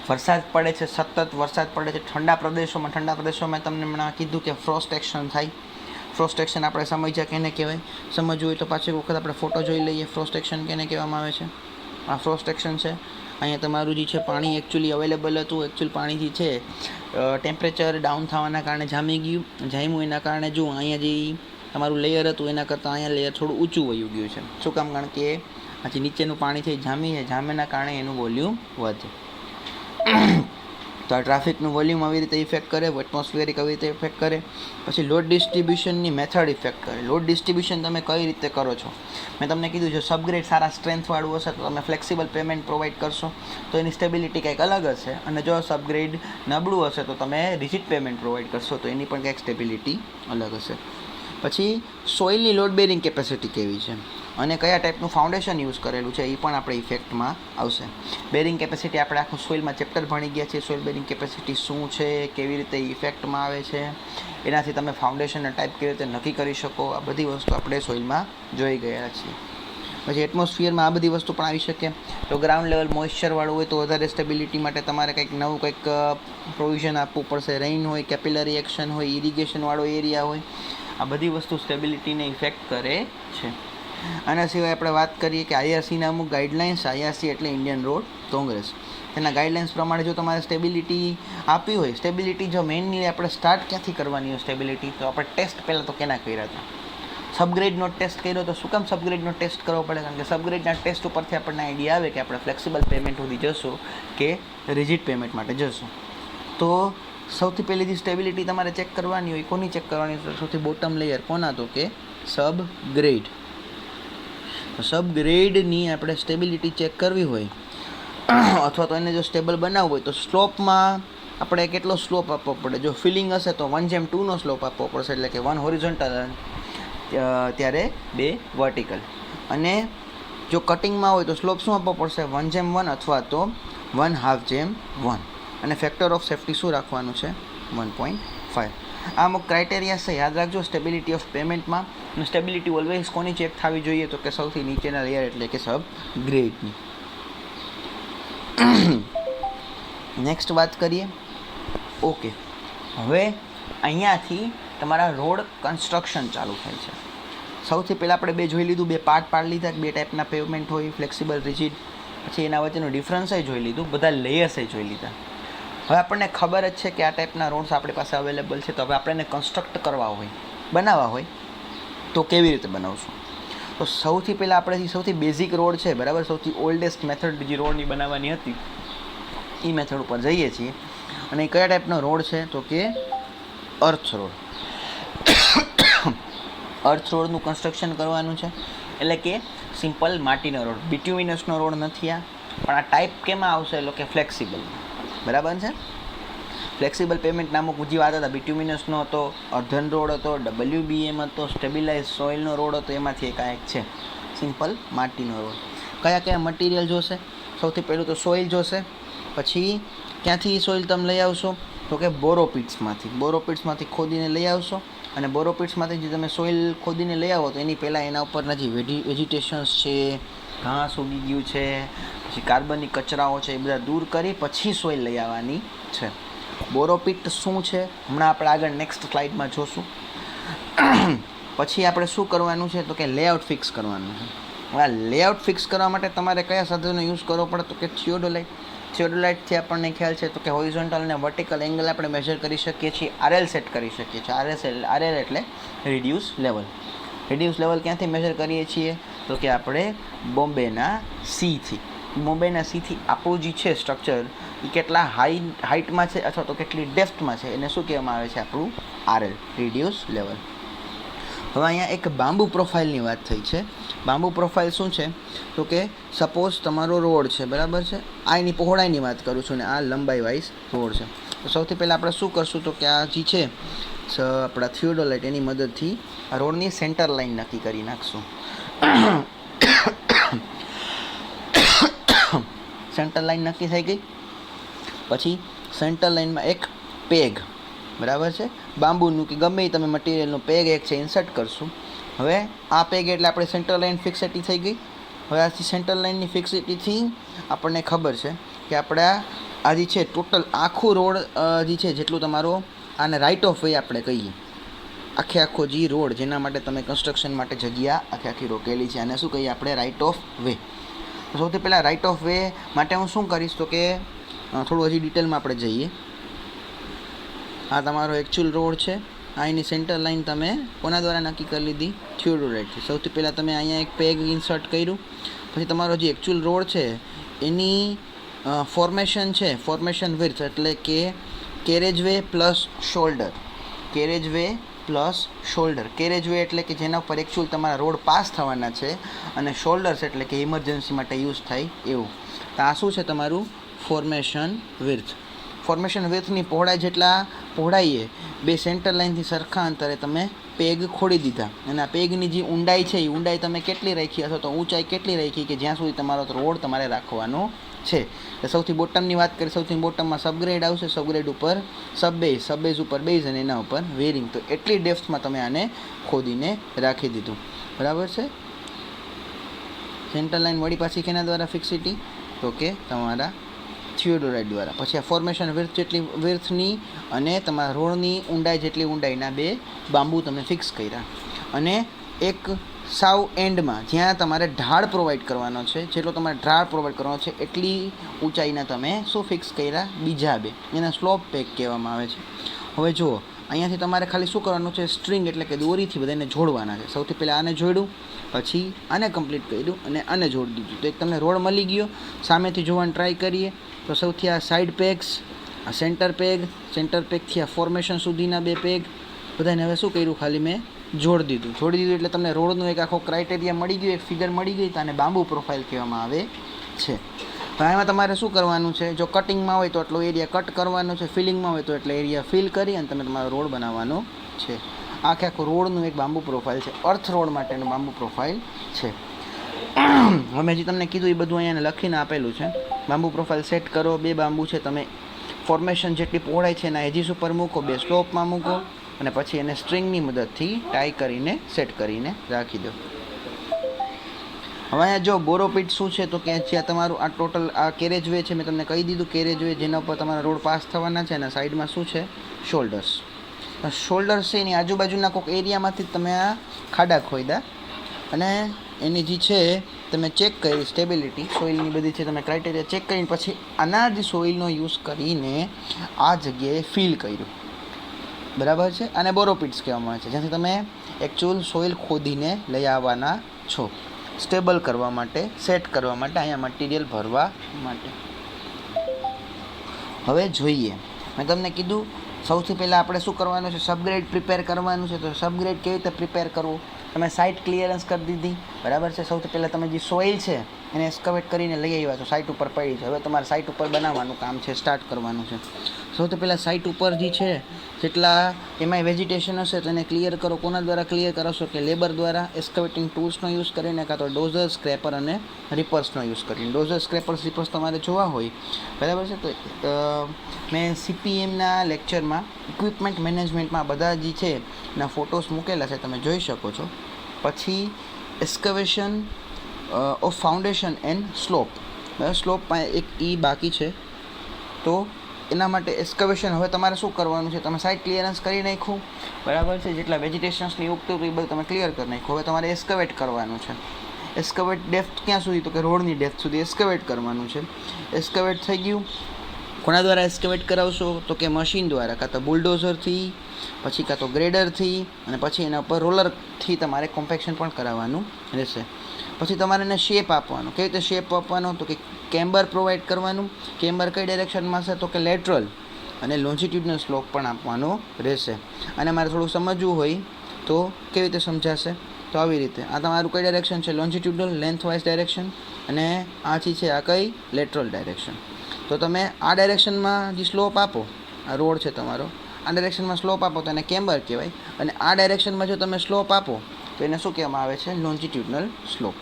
A: વરસાદ પડે છે, સતત વરસાદ પડે છે ઠંડા પ્રદેશોમાં તમને હમણાં કીધું કે ફ્રોસ્ટ એક્શન થાય. ફ્રોસ્ટ એક્શન આપણે સમજ્યા કેને કહેવાય, સમજવું હોય તો પાછી વખત આપણે ફોટો જોઈ લઈએ. ફ્રોસ્ટ એક્શન કેને કહેવામાં આવે છે, આ ફ્રોસ્ટ એક્શન છે. અહીંયા તમારું જે છે પાણી એકચ્યુઅલી અવેલેબલ હતું, એકચ્યુઅલ પાણી જે છે ટેમ્પરેચર ડાઉન થવાના કારણે જામ્યું એના કારણે જો અહીંયા જે તમારું લેયર હતું એના કરતાં અહીંયા લેયર થોડું ઊંચું વયું ગયું છે. શું કામ, કારણ કે આજે નીચેનું પાણી છે જામેના કારણે એનું વોલ્યુમ વધે. તો આ ટ્રાફિકનું વોલ્યુમ આવી રીતે ઇફેક્ટ કરે, એટમોસ્ફિયરિક આવી રીતે ઇફેક્ટ કરે. પછી લોડ ડિસ્ટ્રીબ્યુશનની મેથડ ઇફેક્ટ કરે. લોડ ડિસ્ટ્રીબ્યુશન તમે કઈ રીતે કરો છો, મેં તમને કીધું જો સબગ્રેડ સારા સ્ટ્રેન્થવાળું હશે તો તમે ફ્લેક્સિબલ પેમેન્ટ પ્રોવાઈડ કરશો તો એની સ્ટેબિલિટી કંઈક અલગ હશે, અને જો સબગ્રેડ નબળું હશે તો તમે રિજિડ પેમેન્ટ પ્રોવાઈડ કરશો તો એની પણ કંઈક સ્ટેબિલિટી અલગ હશે. પછી સોઇલની લોડ બેરિંગ કેપેસિટી કેવી છે અને કયા ટાઈપનું ફાઉન્ડેશન યુઝ કરેલું છે એ પણ આપણે ઇફેક્ટમાં આવશે. બેરિંગ કેપેસિટી આપણે આખું સોઇલમાં ચેપ્ટર ભણી ગયા છીએ. સોઇલ બેરિંગ કેપેસિટી શું છે, કેવી રીતે ઇફેક્ટમાં આવે છે, એનાથી તમે ફાઉન્ડેશનના ટાઈપ કેવી રીતે નક્કી કરી શકો, આ બધી વસ્તુ આપણે સોઇલમાં જોઈ ગયા છીએ. પછી એટમોસ્ફિયરમાં આ બધી વસ્તુ પણ આવી શકે. તો ગ્રાઉન્ડ લેવલ મોઇશ્ચરવાળું હોય તો વધારે સ્ટેબિલિટી માટે તમારે કંઈક પ્રોવિઝન આપવું પડશે. રેઇન હોય, કેપિલરી એક્શન હોય, ઇરિગેશનવાળો એરિયા હોય, આ બધી વસ્તુ સ્ટેબિલિટીને ઇફેક્ટ કરે છે. આના સિવાય આપણે વાત કરીએ કે IRCના અમુક ગાઈડલાઇન્સ, IRC એટલે ઇન્ડિયન રોડ કોંગ્રેસ, તેના ગાઈડલાઇન્સ પ્રમાણે જો તમારે સ્ટેબિલિટી આપી હોય, સ્ટેબિલિટી જો મેઇનલી આપણે સ્ટાર્ટ ક્યાંથી કરવાની હોય સ્ટેબિલિટી, તો આપણે ટેસ્ટ પહેલાં તો કેના કર્યા હતા, સબગ્રેડનો ટેસ્ટ કર્યો. તો શું કામ સબગ્રેડનો ટેસ્ટ કરવો પડે, કારણ કે સબગ્રેડના ટેસ્ટ ઉપરથી આપણને આઈડિયા આવે કે આપણે ફ્લેક્સિબલ પેમેન્ટ સુધી જશું કે રિજિડ પેમેન્ટ માટે જશું. તો સૌથી પહેલી જે સ્ટેબિલિટી તમારે ચેક કરવાની હોય, કોની ચેક કરવાની, સૌથી બોટમ લેયર કોના, તો કે સબગ્રેડ. સબગ્રેડની આપણે સ્ટેબિલિટી ચેક કરવી હોય અથવા તો એને જો સ્ટેબલ બનાવવું હોય તો સ્લોપમાં આપણે કેટલો સ્લોપ આપવો પડે. જો ફિલિંગ હશે તો 1:2 સ્લોપ આપવો પડશે, એટલે કે 1 હોરિઝોન્ટલ ત્યારે 2 વર્ટિકલ. અને જો કટિંગમાં હોય તો સ્લોપ શું આપવો પડશે? 1:1 અથવા તો 1/2:1. અને ફેક્ટર ઓફ સેફ્ટી શું રાખવાનું છે? 1.5. આ અમુક ક્રાઇટેરિયા છે, યાદ રાખજો સ્ટેબિલિટી ઓફ પેમેન્ટમાં. અને સ્ટેબિલિટી ઓલવેઝ કોની ચેક થવી જોઈએ? તો કે સૌથી નીચેના લેયર એટલે કે સબ ગ્રેડની. નેક્સ્ટ વાત કરીએ. ઓકે, હવે અહીંયાથી તમારા રોડ કન્સ્ટ્રક્શન ચાલુ થાય છે. સૌથી પહેલાં આપણે 2 જોઈ લીધું, 2 પાર્ટ પાડી લીધા. 2 ટાઈપના પેવમેન્ટ હોય, ફ્લેક્સિબલ, રિજિડ. પછી એના વચ્ચેનું ડિફરન્સ જોઈ લીધું, બધા લેયર્સ જોઈ લીધા. હવે આપણને ખબર જ છે કે આ ટાઈપના રોડ્સ આપણી પાસે અવેલેબલ છે. તો હવે આપણે એને કન્સ્ટ્રક્ટ કરવા હોય, બનાવવા હોય તો કેવી રીતે બનાવશું? તો સૌથી પહેલાં આપણે સૌથી બેઝિક રોડ છે, બરાબર, સૌથી ઓલ્ડેસ્ટ મેથડ જે રોડની બનાવવાની હતી એ મેથડ ઉપર જઈએ છીએ. અને એ કયા ટાઈપનો રોડ છે? તો કે અર્થ રોડ. અર્થ રોડનું કન્સ્ટ્રક્શન કરવાનું છે, એટલે કે સિમ્પલ માટીનો રોડ. બિટ્યુમિનસનો રોડ નથી આ, પણ આ ટાઈપ કેમાં આવશે? એટલે કે ફ્લેક્સિબલ, બરાબર છે. ફ્લેક્સિબલ પેમેન્ટ નામક જે વાત હતા, બિટ્યુમિનસનો હતો, અર્ધન રોડ હતો, WBM હતો, સ્ટેબિલાઇઝ સોઇલનો રોડ હતો, એમાંથી એક છે સિમ્પલ માટીનો રોડ. કયા કયા મટીરિયલ જોશે? સૌથી પહેલું તો સોઇલ જોશે. પછી ક્યાંથી સોઇલ તમે લઈ આવશો? તો કે બોરોપિટ્સમાંથી ખોદીને લઈ આવશો. અને બોરોપિટ્સમાંથી જે તમે સોઇલ ખોદીને લઈ આવો તો એની પહેલાં એના ઉપરના જે વેજીટેશન્સ છે, ઘાસ ઉગી ગયું છે, પછી કાર્બનિક કચરાઓ છે, એ બધા દૂર કરી પછી સોઇલ લઈ આવવાની છે. બોરોપિટ શું છે હમણાં આપણે આગળ નેક્સ્ટ સ્લાઇડમાં જોશું. પછી આપણે શું કરવાનું છે? તો કે લેઆઉટ ફિક્સ કરવાનું છે. હવે આ લેઆઉટ ફિક્સ કરવા માટે તમારે કયા સાધનનો યુઝ કરવો પડે? તો કે થિયોડોલાઇટ. થિયોડોલાઇટથી આપણને ખ્યાલ છે તો કે હોરિઝોન્ટલ અને વર્ટિકલ એંગલ આપણે મેજર કરી શકીએ છીએ, RL સેટ કરી શકીએ છીએ. RL એટલે રિડ્યુસ લેવલ. રિડ્યુસ લેવલ ક્યાંથી મેજર કરીએ છીએ? તો કે આપણે બોમ્બેના સીથી આપણું જે છે સ્ટ્રક્ચર એ કેટલા હાઇટમાં છે અથવા તો કેટલી ડેપ્થમાં છે એને શું કહેવામાં આવે છે? આપણું RL, રિડ્યુસ લેવલ. હવે અહીંયા એક બાંબુ પ્રોફાઇલની વાત થઈ છે. બાંબુ પ્રોફાઇલ શું છે? તો કે સપોઝ તમારો રોડ છે, બરાબર છે. આ એની પહોળાઈની વાત કરું છું ને આ લંબાઈ વાઇઝ રોડ છે. તો સૌથી પહેલાં આપણે શું કરશું? તો કે આ જે છે આપણા થિયોડોલાઇટ એની મદદથી આ રોડની સેન્ટર લાઇન નક્કી કરી નાખશું. સેન્ટર લાઇન નક્કી થઈ ગઈ. પછી સેન્ટર લાઇનમાં એક પેગ, બરાબર છે, બાંબુનું કે ગમે તમે મટીરિયલનું પેગ એક છે ઇન્સર્ટ કરશું. હવે આ પેગ એટલે આપણે સેન્ટર લાઇન ફિક્સિટી થઈ ગઈ. હવે આ સેન્ટર લાઇનની ફિક્સિટીથી આપણને ખબર છે કે આપણા આ જે છે ટોટલ આખું રોડ જે છે જેટલું તમારો આને રાઇટ ઓફ વે આપણે કહીએ, આખો જે રોડ જેના માટે તમે કન્સ્ટ્રક્શન માટે જગ્યા આખી રોકેલી છે, આને શું કહીએ આપણે? Right of way. સૌથી પહેલાં રાઇટ ઓફ વે માટે હું શું કરીશ? તો કે થોડું હજી ડિટેલમાં આપણે જઈએ. આ તમારો એકચ્યુઅલ રોડ છે. આ એની સેન્ટર લાઇન તમે કોના દ્વારા નક્કી કરી લીધી? થિયોડોલાઇટથી. સૌથી પહેલાં તમે અહીંયા એક પેગ ઇન્સર્ટ કર્યું. પછી તમારો જે એકચ્યુઅલ રોડ છે એની ફોર્મેશન છે, ફોર્મેશન વિડ્થ એટલે કે carriage way plus shoulder. Carriage way એટલે કે જેના ઉપર એકચ્યુઅલ તમારા રોડ પાસ થવાના છે, અને શોલ્ડર્સ એટલે કે ઇમરજન્સી માટે યુઝ થાય એવું. તો આ શું છે તમારું? Formation width. ફોર્મેશન વિડ્થની પહોળાઈએ 2 સેન્ટર લાઇનથી સરખા અંતરે તમે પેગ ખોડી દીધા. અને આ પેગની જે ઊંડાઈ છે એ ઊંડાઈ તમે કેટલી રાખી અથવા તો ઊંચાઈ કેટલી રાખી કે જ્યાં સુધી તમારો રોડ તમારે રાખવાનો છે. તો સૌથી બોટમની વાત કરીએ, સૌથી બોટમમાં સબગ્રેડ આવશે, સબગ્રેડ ઉપર સબબેઝ ઉપર બેઝ અને એના ઉપર વેરિંગ. તો એટલી ડેપ્થમાં તમે આને ખોદીને રાખી દીધું, બરાબર છે. સેન્ટર લાઇન વળી પાછી કેના દ્વારા ફિક્સિટી? તો કે તમારા થિયોડોલાઇટ દ્વારા. પછી આ ફોર્મેશન વિડ્થની અને તમારા રોડની ઊંડાઈ જેટલી ઊંડાઈના 2 બાંબુ તમે ફિક્સ કર્યા. અને એક સાવ એન્ડમાં જ્યાં તમારે ઢાળ પ્રોવાઈડ કરવાનો છે, જેટલો તમારે ઢાળ પ્રોવાઈડ કરવાનો છે એટલી ઊંચાઈના તમે શું ફિક્સ કર્યા? બીજા 2. એના સ્લોપ પેક કહેવામાં આવે છે. હવે જુઓ, અહીંયાથી તમારે ખાલી શું કરવાનું છે? સ્ટ્રિંગ એટલે કે દોરીથી બધાને જોડવાના છે. સૌથી પહેલાં આને જોડ્યું, પછી આને કમ્પ્લીટ કર્યું અને આને જોડી દીધું. તો એક તમને રોડ મળી ગયો. સામેથી જોવાનું ટ્રાય કરીએ તો સૌથી આ સાઈડ પેગ્સ, આ સેન્ટર પેગથી આ ફોર્મેશન સુધીના 2 પેગ બધાને હવે શું કર્યું? ખાલી મેં જોડી દીધું એટલે તમને રોડનો એક આખો ક્રાઇટેરિયા મળી ગયો, એક ફિગર મળી ગઈ. તો આને બાંબુ પ્રોફાઇલ કહેવામાં આવે છે. તો આમાં તમારે શું કરવાનું છે, જો કટિંગમાં હોય તો એટલો એરિયા કટ કરવાનો છે, ફિલિંગમાં હોય તો એટલે એરિયા ફિલ કરી અને તમે તમારો રોડ બનાવવાનો છે. આખું રોડનું એક બાંબુ પ્રોફાઇલ છે, અર્થ રોડ માટેનું બાંબુ પ્રોફાઇલ છે. મેં જે તમને કીધું એ બધું અહીંયા લખીને આપેલું છે. બાંબુ પ્રોફાઇલ સેટ કરો. 2 બાંબુ છે, તમે ફોર્મેશન જેટલી પહોળાઈ છે એના એજીસ ઉપર મૂકો, 2 સ્લોપમાં મૂકો અને પછી એને સ્ટ્રિંગની મદદથી ટાઈ કરીને સેટ કરીને રાખી દો. હવે અહીંયા જો બોરોપીટ શું છે તો કે જ્યાં તમારું આ ટોટલ આ કેરેજ વે છે, મેં તમને કહી દીધું કેરેજ વે જેના ઉપર તમારા રોડ પાસ થવાના છે, અને સાઈડમાં શું છે, શોલ્ડર્સ. શોલ્ડર્સ છે એની આજુબાજુના કોઈક એરિયામાંથી તમે આ ખાડા ખોદ્યા અને એની જે છે તમે ચેક કરી સ્ટેબિલિટી સોઇલની બધી છે, તમે ક્રાઇટેરિયા ચેક કરીને પછી આના જ સોઇલનો યુઝ કરીને આ જગ્યાએ ફિલ કર્યું. બરાબર છે. અને બોરોપીટ્સ કહેવામાં આવે છે, જ્યાંથી તમે એકચ્યુઅલ સોઇલ ખોદીને લઈ આવવાના છો સ્ટેબલ કરવા માટે, સેટ કરવા માટે, અહીંયા મટીરિયલ ભરવા માટે. હવે જોઈએ, મેં તમને કીધું સૌથી પહેલાં આપણે શું કરવાનું છે, સબગ્રેડ પ્રિપેર કરવાનું છે. તો સબગ્રેડ કેવી રીતે પ્રિપેર કરવું, તમે સાઇટ ક્લિયરન્સ કરી દીધી. બરાબર છે. સૌથી પહેલાં તમે જે સોઇલ છે એને એસ્કવેટ કરીને લઈ આવ્યા છો, સાઇટ ઉપર પડી છે. હવે તમારે સાઇટ ઉપર બનાવવાનું કામ છે, સ્ટાર્ટ કરવાનું છે. સૌથી પહેલાં સાઇટ ઉપર જે છે જેટલા એમાંય વેજીટેશન હશે તો એને ક્લિયર કરો. કોના દ્વારા ક્લિયર કરાવશો કે લેબર દ્વારા, એસ્કવેટિંગ ટૂલ્સનો યુઝ કરીને, કાં તો ડોઝર, સ્ક્રેપર અને રિપર્સનો યુઝ કરીને. ડોઝર, સ્ક્રેપર્સ, રિપર્સ તમારે જોવા હોય, બરાબર છે, તો મેં CPMના લેક્ચરમાં ઇક્વિપમેન્ટ મેનેજમેન્ટમાં બધા જે છે એના ફોટોસ મૂકેલા છે, તમે જોઈ શકો છો. પછી એસ્કવેશન ઓફ ફાઉન્ડેશન એન્ડ સ્લોપ. સ્લોપમાં એક બાકી છે, તો એના માટે એસ્કવેશન હવે તમારે શું કરવાનું છે, તમે સાઇટ ક્લિયરન્સ કરી નાખ્યું. બરાબર છે. જેટલા વેજીટેશન્સની ઉગતું હતું એ બધું તમે ક્લિયર કરી નાખ્યું. હવે તમારે એસ્કવેટ કરવાનું છે. એસ્કવેટ ડેપ્થ ક્યાં સુધી, તો કે રોડની ડેપ્થ સુધી એસ્કવેટ કરવાનું છે. એસ્કવેટ થઈ ગયું. કોના દ્વારા એસ્કવેટ કરાવશો, તો કે મશીન દ્વારા, કાં તો બુલડોઝરથી, પછી કાં તો ગ્રેડરથી, અને પછી એના ઉપર રોલરથી તમારે કોમ્પેક્શન પણ કરાવવાનું રહેશે. પછી તમારે એને શેપ આપવાનો. કેવી રીતે શેપ આપવાનો, તો કે કેમ્બર પ્રોવાઈડ કરવાનું. કેમ્બર કઈ ડાયરેક્શનમાં હશે, તો કે લેટરલ, અને લોન્જિટ્યુડનલ સ્લોપ પણ આપવાનો રહેશે. અને મારે થોડું સમજવું હોય તો કેવી રીતે સમજાશે, તો આવી રીતે. આ તમારું કઈ ડાયરેક્શન છે, લોન્જિટ્યુડનલ લેન્થવાઇઝ ડાયરેક્શન, અને આ જે છે આ કઈ લેટરલ ડાયરેક્શન. તો તમે આ ડાયરેક્શનમાં જે સ્લોપ આપો, આ રોડ છે તમારો, આ ડાયરેક્શનમાં સ્લોપ આપો તો એને કેમ્બર કહેવાય. અને આ ડાયરેક્શનમાં જો તમે સ્લોપ આપો તો એને શું કહેવામાં આવે છે, લોન્જિટ્યુડનલ સ્લોપ.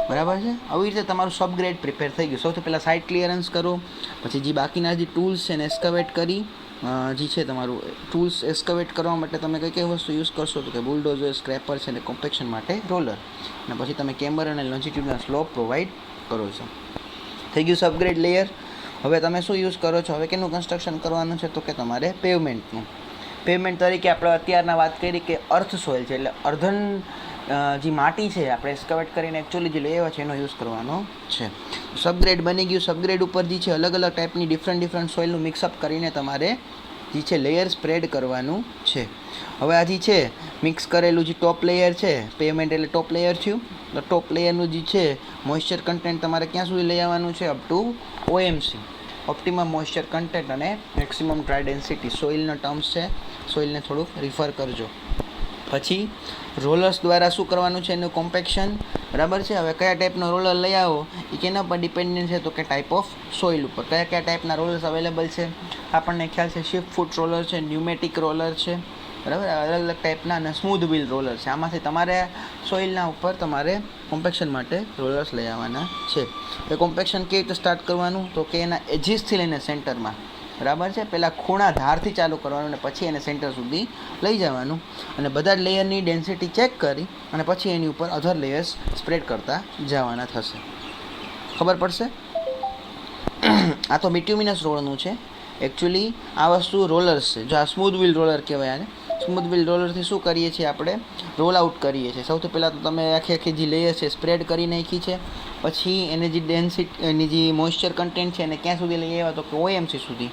A: બરાબર છે. આવી રીતે તમારું સબગ્રેડ પ્રિપેર થઈ ગયું. સૌથી પહેલાં સાઇટ ક્લિયરન્સ કરો, પછી જે બાકીના જે ટૂલ્સ છે એને એસ્કવેટ કરી, જે છે તમારું ટૂલ્સ એસ્કવેટ કરવા માટે તમે કઈ વસ્તુ યુઝ કરશો, તો કે બુલડોઝર, સ્ક્રેપર છે, અને કોમ્પેક્શન માટે રોલર. અને પછી તમે કેમ્બર અને લોન્જિટ્યુડનલ સ્લોપ પ્રોવાઈડ કરો છો. થઈ ગયું સબગ્રેડ લેયર. હવે તમે શું યુઝ કરો છો, હવે કેનું કન્સ્ટ્રક્શન કરવાનું છે, તો કે તમારે પેવમેન્ટનું. પેવમેન્ટ તરીકે આપણે અત્યારના વાત કરી કે અર્થ સોઇલ છે, એટલે અર્ધન જે માટી છે આપણે એસ્કવેટ કરીને એકચ્યુઅલી જે લેવા છે એનો યુઝ કરવાનો છે. સબગ્રેડ બની ગયું. સબગ્રેડ ઉપર જે છે અલગ અલગ ટાઈપની ડિફરન્ટ સોઇલનું મિક્સઅપ કરીને તમારે જે છે લેયર સ્પ્રેડ કરવાનું છે. હવે આ જે છે મિક્સ કરેલું જે ટોપ લેયર છે, પેવમેન્ટ એટલે ટોપ લેયર થયું, તો ટોપ લેયરનું જે છે મોઇશ્ચર કન્ટેન્ટ તમારે ક્યાં સુધી લઈ આવવાનું છે, up to OMC, optimum moisture content, અને મેક્સિમમ ડ્રાય ડેન્સિટી. સોઇલના ટર્મ્સ છે, સોઇલને થોડુંક રિફર કરજો. પછી રોલર્સ દ્વારા શું કરવાનું છે, એનું કોમ્પેક્શન. બરાબર છે. હવે કયા ટાઈપનો રોલર લઈ આવો એ કેના પર ડિપેન્ડન્ટ છે, તો કે ટાઈપ ઓફ સોઇલ ઉપર. કયા ટાઈપના રોલર્સ અવેલેબલ છે આપણને ખ્યાલ છે. શિફ્ટ ફૂટ રોલર છે, ન્યુમેટિક રોલર છે, બરાબર, અલગ અલગ ટાઈપના, અને સ્મૂધ વ્હીલ રોલર છે. આમાંથી તમારે સોઇલના ઉપર તમારે કોમ્પેક્શન માટે રોલર્સ લઈ આવવાના છે. એ કોમ્પેક્શન કેવી રીતે સ્ટાર્ટ કરવાનું, તો કે એના એજીસથી લઈને સેન્ટરમાં, બરાબર છે, પહેલાં ખૂણા ધારથી ચાલુ કરવાનું, અને પછી એને સેન્ટર સુધી લઈ જવાનું, અને બધા જ લેયરની ડેન્સિટી ચેક કરી અને પછી એની ઉપર અધર લેયર્સ સ્પ્રેડ કરતા જવાના થશે. ખબર પડશે. આ તો બિટ્યુમિનસ રોડનું છે. એકચ્યુઅલી આ વસ્તુ રોલર્સ છે. જો આ સ્મૂધ વ્હીલ રોલર કહેવાય આને. સ્મૂધ વ્હીલ રોલરથી શું કરીએ છીએ આપણે, રોલ આઉટ કરીએ છીએ. સૌથી પહેલાં તો તમે આખી જે લેયર છે સ્પ્રેડ કરી નાખી છે, પછી એને જે ડેન્સિટી, એની જે મોઇશ્ચર કન્ટેન્ટ છે એને ક્યાં સુધી લઈ આવ્યા, તો કે OMC સુધી.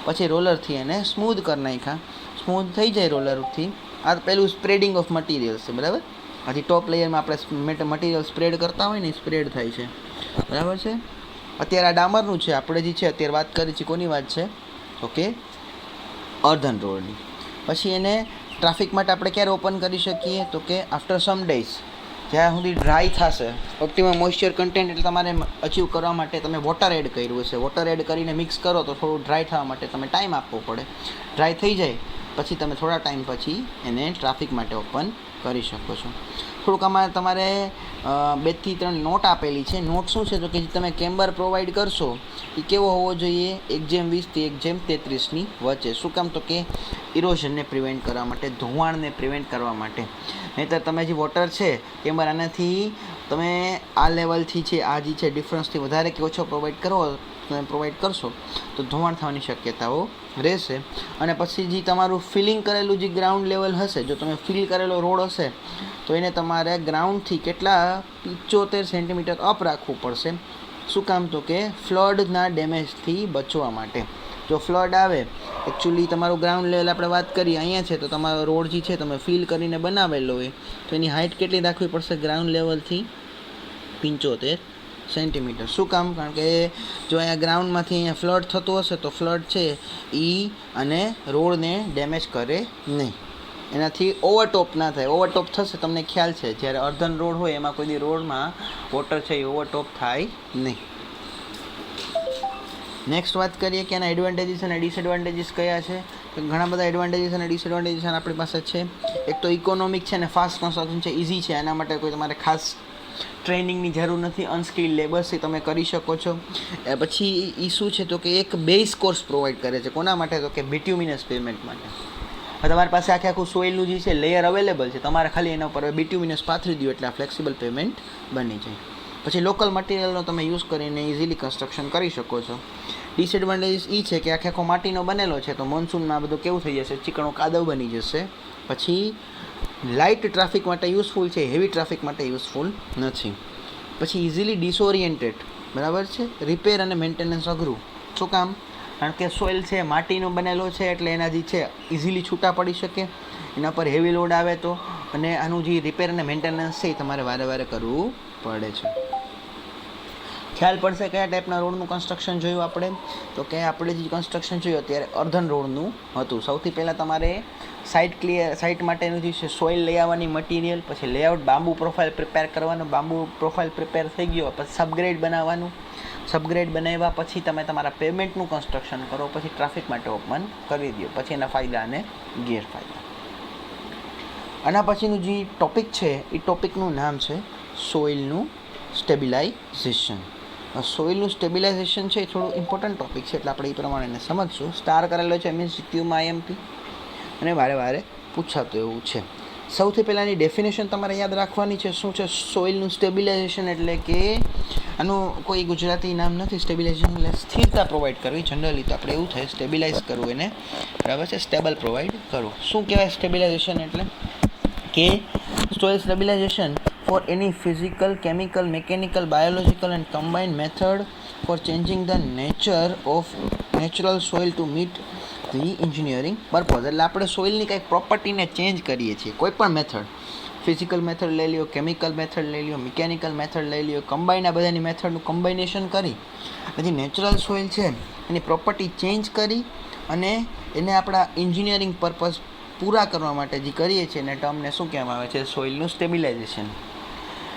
A: પછી રોલરથી એને સ્મૂધ કરી નાખ્યા. સ્મૂધ થઈ જાય રોલરથી. આ પહેલું સ્પ્રેડિંગ ઓફ મટીરિયલ્સ છે, બરાબર. હજી ટોપ લેયરમાં આપણે મટીરિયલ સ્પ્રેડ કરતા હોય ને સ્પ્રેડ થાય છે, બરાબર છે. અત્યારે આ ડામરનું છે, આપણે જે છે અત્યારે વાત કરી છે કોની વાત છે, તો કે અર્ધન રોડની. પછી એને ટ્રાફિક માટે આપણે ક્યારે ઓપન કરી શકીએ, તો કે આફ્ટર સમ ડેઝ, જ્યાં સુધી ડ્રાય થશે ઓપ્ટિમમ મોઇસ્ચર કન્ટેન્ટ એટલે તમારે અચીવ કરવા માટે તમે વોટર એડ કર્યું હશે. વોટર એડ કરીને મિક્સ કરો તો થોડું ડ્રાય થવા માટે તમે ટાઈમ આપવો પડે. ડ્રાય થઈ જાય પછી તમે થોડા ટાઈમ પછી એને ટ્રાફિક માટે ઓપન કરી શકો છો. થોડુંક આમાં તમારે 2 થી 3 નોટ આપેલી છે. નોટ શું છે તો કે જે તમે કેમ્બર પ્રોવાઈડ કરશો એ કેવો હોવો જોઈએ 1:20 થી 1:33ની વચ્ચે. શું કામ તો કે ઇરોઝનને પ્રિવેન્ટ કરવા માટે, ધોવાણને પ્રિવેન્ટ કરવા માટે. નહીંતર તમે જે વોટર છે કેમ્બર આનાથી તમે આ લેવલથી છે આ જે છે ડિફરન્સથી વધારે કે ઓછો પ્રોવાઈડ કરશો તો ધોવાણ થવાની શક્યતાઓ રહેશે. અને પછી જે તમારું ફિલિંગ કરેલું જે ગ્રાઉન્ડ લેવલ હશે, જો તમે ફિલ કરેલો રોડ હશે તો એને તમારે ગ્રાઉન્ડથી કેટલા 75 સેન્ટીમીટર અપ રાખવું પડશે. શું કામ તો કે ફ્લડના ડેમેજથી બચવા માટે. જો ફ્લડ આવે એકચ્યુઅલી તમારું ગ્રાઉન્ડ લેવલ આપણે વાત કરીએ અહીંયા છે તો તમારો રોડ જે છે તમે ફિલ કરીને બનાવેલો હોય તો એની હાઇટ કેટલી રાખવી પડશે ગ્રાઉન્ડ લેવલથી 75 સેન્ટીમીટર. શું કામ? કારણ કે જો અહીંયા ગ્રાઉન્ડમાંથી અહીંયા ફ્લડ થતું હશે તો ફ્લડ છે અને રોડને ડેમેજ કરે નહીં, એનાથી ઓવરટોપ ના થાય. ઓવરટોપ થશે તમને ખ્યાલ છે જ્યારે અર્ધન રોડ હોય એમાં કોઈ રોડમાં વોટર છે એ ઓવરટોપ થાય નહીં. નેક્સ્ટ વાત કરીએ કે એના એડવાન્ટેજીસ અને ડિસએડવાન્ટેજીસ કયા છે. તો ઘણા બધા એડવાન્ટેજીસ અને ડિસએડવાન્ટેજીસ આપણી પાસે છે. એક તો ઇકોનોમિક છે અને ફાસ્ટ કન્સ્ટ્રક્શન છે, ઇઝી છે. એના માટે કોઈ તમારે ખાસ ટ્રેનિંગની જરૂર નથી, અનસ્કિલ્ડ લેબરથી તમે કરી શકો છો. પછી એ શું છે તો કે એક બેઝ કોર્સ પ્રોવાઈડ કરે છે. કોના માટે? તો કે બિટ્યુમિનસ પેમેન્ટ માટે. તમારી પાસે આખું સોઇલનું જે છે લેયર અવેલેબલ છે, તમારે ખાલી એના ઉપર બિટ્યુમિનસ પાથરી દો એટલે આ ફ્લેક્સિબલ પેમેન્ટ બની જાય. પછી લોકલ મટીરિયલનો તમે યુઝ કરીને ઇઝીલી કન્સ્ટ્રક્શન કરી શકો છો. ડિસએડવાન્ટેજીસ એ છે કે આખો માટીનો બનેલો છે તો મોન્સૂનમાં બધું કેવું થઈ જશે, ચીકણો કાદવ બની જશે. પછી લાઇટ ટ્રાફિક માટે યુઝફુલ છે, હેવી ટ્રાફિક માટે યુઝફુલ નથી. પછી ઇઝીલી ડિસઓરિએન્ટેડ, બરાબર છે. રિપેર અને મેન્ટેનન્સ અઘરું. શું કામ? કારણ કે સોઇલ છે માટીનો બનેલો છે એટલે એના જે છે ઇઝીલી છૂટા પડી શકે, એના પર હેવી લોડ આવે તો, અને આનું જે રિપેર અને મેન્ટેનન્સ છે એ તમારે વારે વારે કરવું પડે છે. ખ્યાલ પડશે કયા ટાઈપના રોડનું કન્સ્ટ્રક્શન જોયું આપણે. તો કે આપણે જે કન્સ્ટ્રક્શન જોયું અત્યારે અર્ધન રોડનું હતું. સૌથી પહેલાં તમારે સાઇટ માટેનું જે છે સોઇલ લઈ આવવાની મટીરિયલ, પછી લેઆઉટ બાંબુ પ્રોફાઇલ પ્રિપેર કરવાનું. બાંબુ પ્રોફાઇલ પ્રિપેર થઈ ગયો પછી સબગ્રેડ બનાવવાનું. સબગ્રેડ બનાવ્યા પછી તમે તમારા પેમેન્ટનું કન્સ્ટ્રક્શન કરો, પછી ટ્રાફિક માટે ઓપન કરી દો. પછી એના ફાયદા અને ગેરફાયદા. આના પછીનું જે ટોપિક છે એ ટોપિકનું નામ છે સોઇલનું સ્ટેબિલાઇઝેશન. સોઇલનું સ્ટેબિલાઇઝેશન છે એ થોડું ઇમ્પોર્ટન્ટ ટોપિક છે એટલે આપણે એ પ્રમાણે એને સમજશું. સ્ટાર કરેલો છે MCQમાં IMP અને વારે વારે પૂછાતું એવું છે. સૌથી પહેલાંની ડેફિનેશન તમારે યાદ રાખવાની છે. શું છે સોઇલનું સ્ટેબિલાઇઝેશન? એટલે કે આનું કોઈ ગુજરાતી નામ નથી. સ્ટેબિલાઇઝેશન એટલે સ્થિરતા પ્રોવાઈડ કરવી. જનરલી તો આપણે એવું થાય સ્ટેબિલાઇઝ કરવું એને, બરાબર છે, સ્ટેબલ પ્રોવાઈડ કરવું. શું કહેવાય સ્ટેબિલાઇઝેશન એટલે? કે soil stabilisation for any physical, chemical, mechanical, biological and combined method for changing the nature of natural soil to meet the engineering purpose. એટલે આપણે સોઇલની કંઈક પ્રોપર્ટીને ચેન્જ કરીએ છીએ. કોઈ પણ મેથડ, ફિઝિકલ મેથડ લઈ લ્યો, કેમિકલ મેથડ લઈ લ્યો, મિકેનિકલ મેથડ લઈ લ્યો, કમ્બાઈન આ બધાની મેથડનું કમ્બાઇનેશન કરી પછી નેચરલ સોઇલ છે એની પ્રોપર્ટી ચેન્જ કરી અને એને આપણા એન્જિનિયરિંગ પર્પઝ પૂરા કરવા માટે જે કરીએ છીએ એને ટર્મને શું કહેવામાં આવે છે? સોઇલનું સ્ટેબિલાઇઝેશન.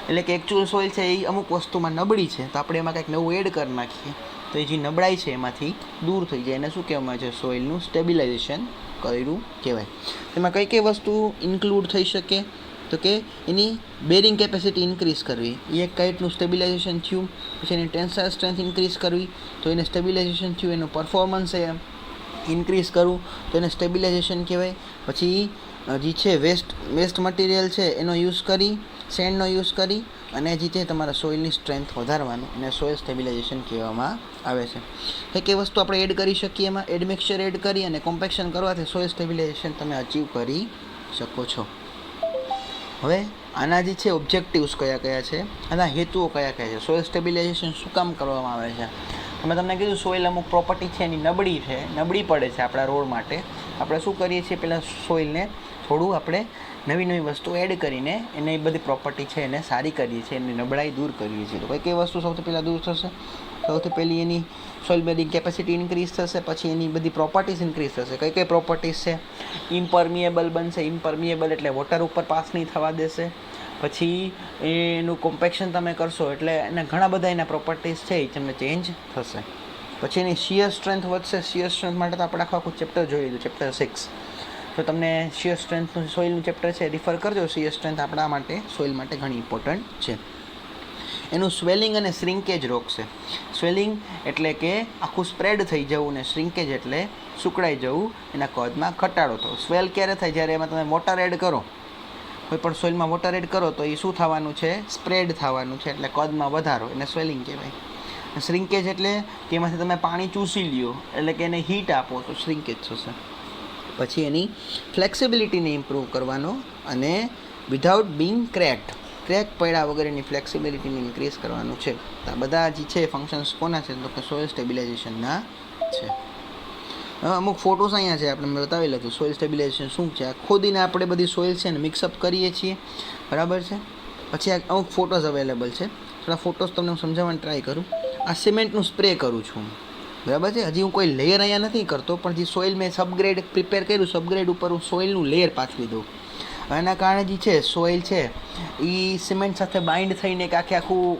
A: એટલે કે એકચ્યુઅલ સોઇલ છે એ અમુક વસ્તુમાં નબળી છે તો આપણે એમાં કંઈક નવું એડ કરી નાખીએ તો એ જે નબળાઈ છે એમાંથી દૂર થઈ જાય. એને શું કહેવામાં આવે છે? સોઇલનું સ્ટેબિલાઇઝેશન કર્યું કહેવાય. એમાં કઈ કઈ વસ્તુ ઇન્ક્લુડ થઈ શકે? તો કે એની બેરિંગ કેપેસિટી ઇન્ક્રીઝ કરવી એ એક ટાઈપનું સ્ટેબિલાઇઝેશન થયું. પછી એની ટેન્સાઇલ સ્ટ્રેન્થ ઇન્ક્રીઝ કરવી તો એને સ્ટેબિલાઇઝેશન થયું. એનું પરફોર્મન્સ એ ઇન્ક્રીઝ કરવું તો એને સ્ટેબિલાઇઝેશન કહેવાય. પછી જે છે વેસ્ટ મટીરિયલ છે એનો યુઝ કરી, સેન્ડનો યુઝ કરી અને જે છે તમારા સોઇલની સ્ટ્રેન્થ વધારવાનું અને સોઇલ સ્ટેબિલાઇઝેશન કહેવામાં આવે છે. કઈ વસ્તુ આપણે એડ કરી શકીએ એમાં? એડમિક્સચર એડ કરી અને કોમ્પેક્શન કરવાથી સોઇલ સ્ટેબિલાઇઝેશન તમે અચીવ કરી શકો છો. હવે આના જે છે ઓબ્જેક્ટિવ્સ કયા કયા છે, આના હેતુઓ કયા કયા છે, સોઇલ સ્ટેબિલાઇઝેશન શું કામ કરવામાં આવે છે? મેં તમને કીધું સોઇલ અમુક પ્રોપર્ટી છે એની નબળી પડે છે આપણા રોડ માટે. આપણે શું કરીએ છીએ? પહેલાં સોઇલને થોડું આપણે નવી વસ્તુ એડ કરીને એને એ બધી પ્રોપર્ટી છે એને સારી કરીએ છીએ, એની નબળાઈ દૂર કરીએ છીએ. તો કઈ વસ્તુ સૌથી પહેલાં દૂર થશે? સૌથી પહેલી એની સોઇલ બેરિંગ કેપેસિટી ઇન્ક્રીઝ થશે. પછી એની બધી પ્રોપર્ટીઝ ઇન્ક્રીઝ થશે. કઈ પ્રોપર્ટીઝ છે? ઇમ્પરમિએબલ બનશે. ઇમ્પરમિએબલ એટલે વોટર ઉપર પાસ નહીં થવા દેશે. પછી એનું કોમ્પેક્શન તમે કરશો એટલે એના ઘણા બધા એના પ્રોપર્ટીઝ છે એ તમને ચેન્જ થશે. પછી એની શિયર સ્ટ્રેન્થ વધશે. શિયર સ્ટ્રેન્થ માટે તો આપણે આખું ચેપ્ટર જોઈ લીધું, ચેપ્ટર 6. તો તમને શિયર સ્ટ્રેન્થનું સોઇલનું ચેપ્ટર છે રિફર કરજો. શિયર સ્ટ્રેન્થ આપણા માટે સોઇલ માટે ઘણી ઇમ્પોર્ટન્ટ છે. એનું સ્વેલિંગ અને શ્રિંકેજ રોકશે. સ્વેલિંગ એટલે કે આખું સ્પ્રેડ થઈ જવું, ને શ્રિંકેજ એટલે સુકડાઈ જવું, એના કદમાં ઘટાડો થવો. સ્વેલ ક્યારે થાય? જ્યારે એમાં તમે વોટર એડ કરો, કોઈ પણ સોઇલમાં વોટર એડ કરો તો એ શું થવાનું છે? સ્પ્રેડ થવાનું છે, એટલે કદમાં વધારો, એને સ્વેલિંગ કહેવાય. શ્રિંકેજ એટલે કે એમાંથી તમે પાણી ચૂસી લ્યો, એટલે કે એને હીટ આપો તો શ્રિંકેજ થશે. પછી એની ફ્લેક્સિબિલિટીને ઇમ્પ્રૂવ કરવાનો, અને વિધાઉટ બિંગ ક્રેક પડ્યા વગર એની ફ્લેક્સિબિલિટીને ઇન્ક્રીઝ કરવાનું છે. તો આ બધા જે છે ફંક્શન્સ કોના છે? તો કે સોઇલ સ્ટેબિલાઇઝેશનના છે. અમુક ફોટોસ અહીંયા છે, આપણે બતાવી લઈશું સોઇલ સ્ટેબિલાઇઝેશન શું છે. આ ખોદીને આપણે બધી સોઇલ છે ને મિક્સઅપ કરીએ છીએ, બરાબર છે. પછી આ અમુક ફોટોઝ અવેલેબલ છે. થોડા ફોટોસ તમને હું સમજાવવાની ટ્રાય કરું. આ સિમેન્ટનું સ્પ્રે કરું છું, બરાબર છે. હજી હું કોઈ લેયર અહીંયા નથી કરતો, પણ જે સોઇલ મેં સબગ્રેડ પ્રિપેર કર્યું, સબગ્રેડ ઉપર હું સોઇલનું લેયર પાથરી દઉં. એના કારણે જે છે સોઇલ છે એ સિમેન્ટ સાથે બાઇન્ડ થઈને એક આખું